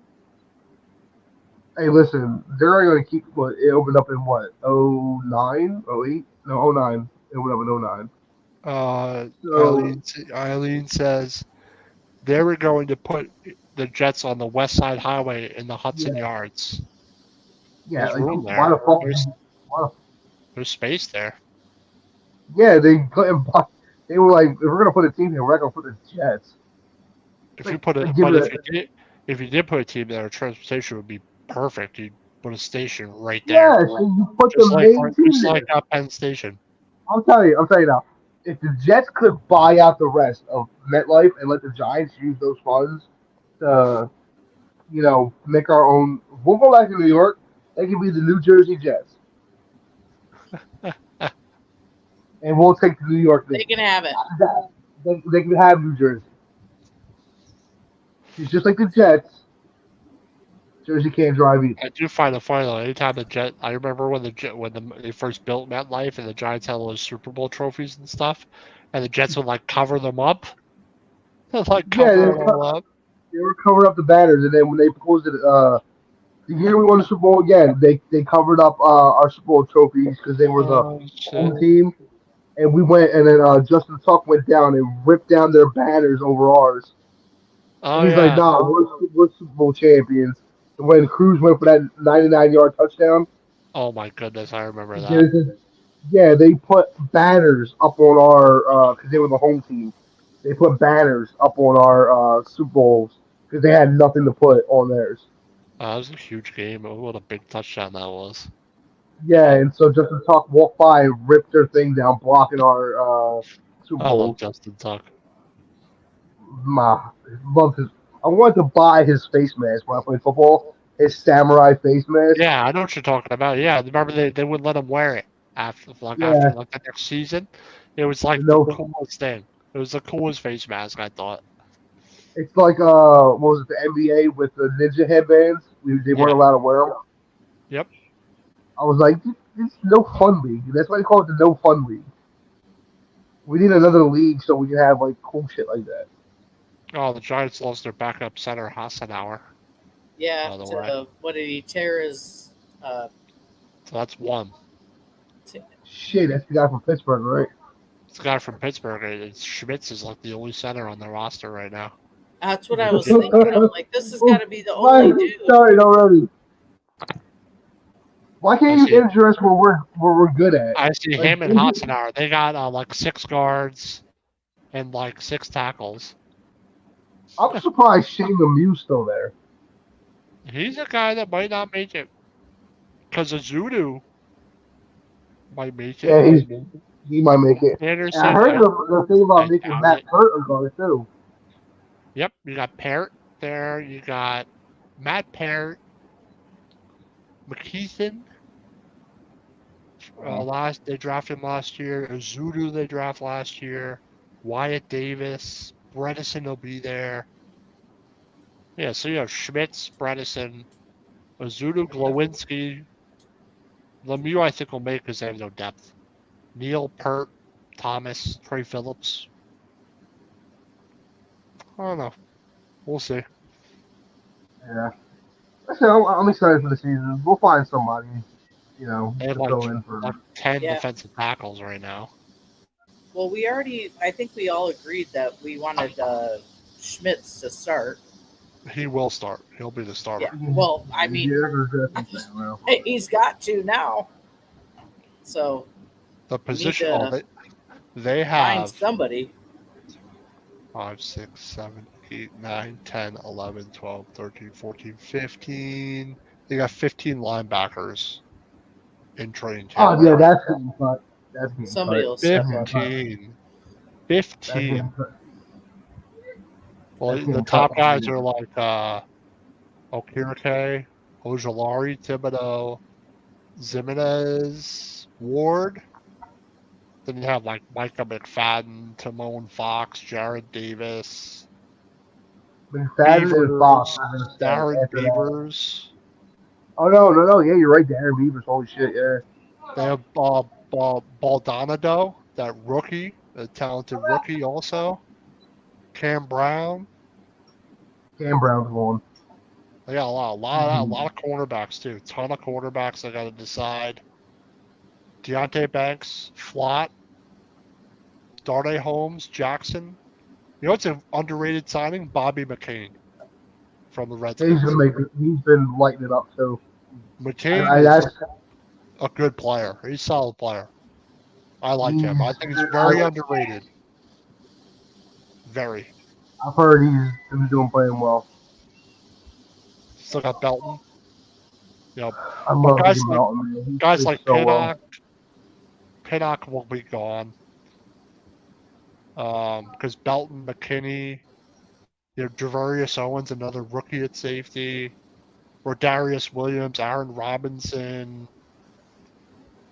Hey, listen, they're going to keep what it opened up in what 09, 08? No, 09. It opened up in 09. So Eileen says they were going to put the Jets on the West Side Highway in the Hudson Yards. yeah, There's like, room why there. the fuck? There's- There's space there. Yeah, they were like, if we're gonna put a team here, we're not gonna put the Jets. If Like, you put it, like, give but it if you did put a team there, transportation would be perfect. You'd put a station right there, Yeah, so you put just the like main team just there. like Penn Station. I'm telling you now. If the Jets could buy out the rest of MetLife and let the Giants use those funds to, make our own, we'll go back to New York. They can be the New Jersey Jets, and we'll take the New York They thing. can have it. They can have New Jersey. It's just like the Jets. Jersey can't drive either. I do find it funny though. Anytime I remember when they first built MetLife and the Giants had all those Super Bowl trophies and stuff, and the Jets would like cover them up, like cover Yeah, them all up. They were covering up the banners, and then when they proposed it, the year we won the Super Bowl again, they covered up our Super Bowl trophies because they were the Oh, home shit. team, and we went, and then Justin Tuck went down and ripped down their banners over ours. Oh And he's yeah. like, "Nah, we're Super Bowl champions." And when Cruz went for that 99-yard touchdown, Oh my goodness, I remember that. yeah, they put banners up on our because they were the home team. They put banners up on our Super Bowls because they had nothing to put on theirs. That was a huge game. Oh, what a big touchdown that was. Yeah, and so Justin Tuck walked by and ripped their thing down, blocking our Super I Bowl. love Justin Tuck. Love his. I wanted to buy his face mask when I played football. His samurai face mask. Yeah, I know what you're talking about. Yeah, remember they wouldn't let him wear it after Yeah. the next season. It was like No. the coolest thing. It was the coolest face mask, I thought. It's like what was it, the NBA with the ninja headbands? They weren't Yeah. allowed to wear them. Yep. I was like, it's no fun league. That's why they call it the no fun league. We need another league so we can have like cool shit like that. Oh, the Giants lost their backup center, Hassanauer. Yeah. By the way. What did he tear his? So that's one. Shit, that's the guy from Pittsburgh, right? It's the guy from Pittsburgh. And Schmitz is like the only center on the roster right now. That's what I was thinking. I'm like, this has got to be the Why only you dude. started already? Why can't I see. you injure us where we're good at? I see Like, him and Hassanauer. They got like 6 guards and like 6 tackles. I'm surprised Shane Lemieux's still there. He's a guy that might not make it. Because Azudu might make it. Yeah, he might make it. Anderson, And I heard the thing about I making doubt Matt it. Hurt a guard too. Yep, you got Parrott there. You got Matt Parrott, McKeithen. They drafted him last year. Azudu they drafted last year. Wyatt Davis, Bredesen will be there. Yeah, so you have Schmitz, Bredesen, Azudu, Glowinski. Lemieux, I think, will make because they have no depth. Neil, Pert, Thomas, Trey Phillips. I don't know. We'll see. Yeah. Listen, I'm excited for the season. We'll find somebody, They have to fill in for. like 10 Yeah. defensive tackles right now. Well, I think we all agreed that we wanted Schmitz to start. He will start. He'll be the starter. Yeah. Well, I mean, he's got to now. So The position. to they find have somebody. 5, 6, 7, 8, 9, 10, 11, 12, 13, 14, 15. They got 15 linebackers in training camp. Oh, yeah, that's getting cut. That's getting Somebody cut. will step up. 15. That's 15. getting cut. Well, that's the getting top cut. guys are like Okirike, Ojolari, Thibodeau, Zimenez, Ward. Then you have like Micah McFadden, Timon Fox, Jared Davis, McFadden and Fox. Darren after that. Beavers. Oh, no. Yeah, you're right. Darren Beavers. Holy shit, yeah. They have Baldonado, that rookie, a talented rookie also. Cam Brown. Cam Brown's one. They got a lot of cornerbacks too. Ton of quarterbacks. They got to decide. Deontay Banks, Flott, Darnay Holmes, Jackson. You know what's an underrated signing? Bobby McCain from the Redskins. He's been lighting it up too. McCain is a good player. He's a solid player. I like him. I think he's very underrated. Very. I've heard he's doing playing well. Still got Belton. You know, I love guys Ricky like- Melton, man. He guys plays like so well. Pinnock. Pinnock will be gone. Because Belton, McKinney, Javarius Owens, another rookie at safety, or Darius Williams, Aaron Robinson,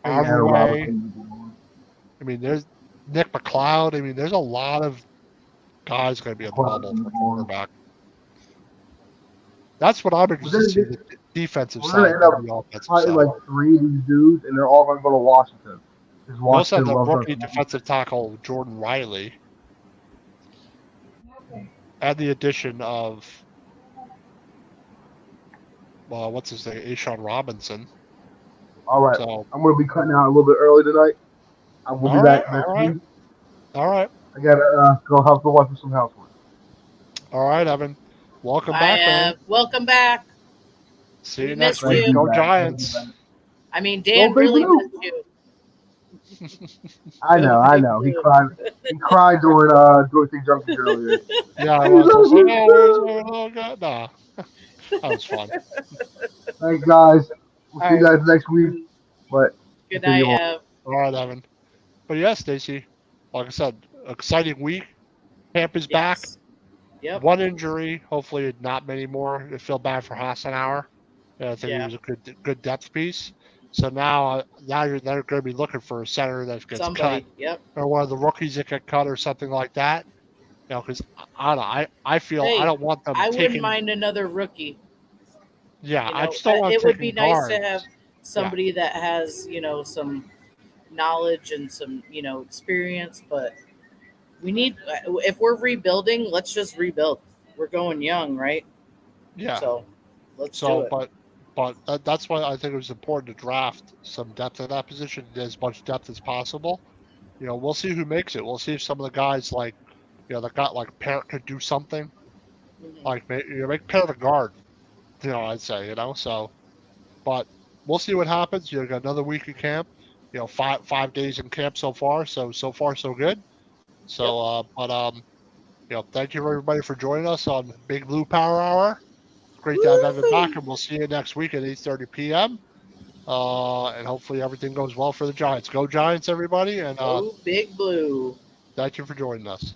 Arway. I mean, there's Nick McLeod. I mean, there's a lot of guys going to be on the bubble for quarterback. That's what I'm interested to see, the defensive We're side gonna end and the offensive Probably side. like 3 of these dudes, and they're all going to go to Washington. Because We also have Washington the loves rookie us. defensive tackle Jordan Riley, and the addition of what's his name, Ashawn Robinson. All right. So I'm going to be cutting out a little bit early tonight. I will be All back right, next all right. week. all right, I got to go help the wife with some housework. all right, Evan, welcome back, man. Welcome back. See you we next missed week. you. Go Back. Giants! I mean, Dan Go Big really Blue. missed you. I know. He cried during Dorothy Junction earlier. Yeah, I was like, oh, where's my little guy? Nah, that was fun. Thanks, guys. We'll see you All guys next week. But Good night, Continue on. Ev. All right, Evan. But yeah, Stacy, like I said, exciting week. Camp is back. Yes. Yep. One injury, hopefully not many more. I feel bad for Hassenauer. I think he was a good depth piece. So now they're going to be looking for a center that gets Somebody. cut, Yep. or one of the rookies that get cut, or something like that. Because I don't know, I feel Hey, I don't want them I taking. wouldn't mind another rookie. Yeah, You I know, just don't want. it would be taking nice to guards. have somebody that has, some knowledge and some, experience, but we need, if we're rebuilding, let's just rebuild. We're going young, right? Yeah. So let's do it. But that's why I think it was important to draft some depth at that position, as much depth as possible. We'll see who makes it. We'll see if some of the guys that got like Parrott could do something. Mhm. Like make Parrott a guard. I'd say So, but we'll see what happens. You got another week of camp. 5 days in camp so far. So far so good. So, thank you everybody for joining us on Big Blue Power Hour. Great to have Evan back, and we'll see you next week at 8:30 p.m. And hopefully everything goes well for the Giants. Go Giants, everybody! And Go Big Blue. thank you for joining us.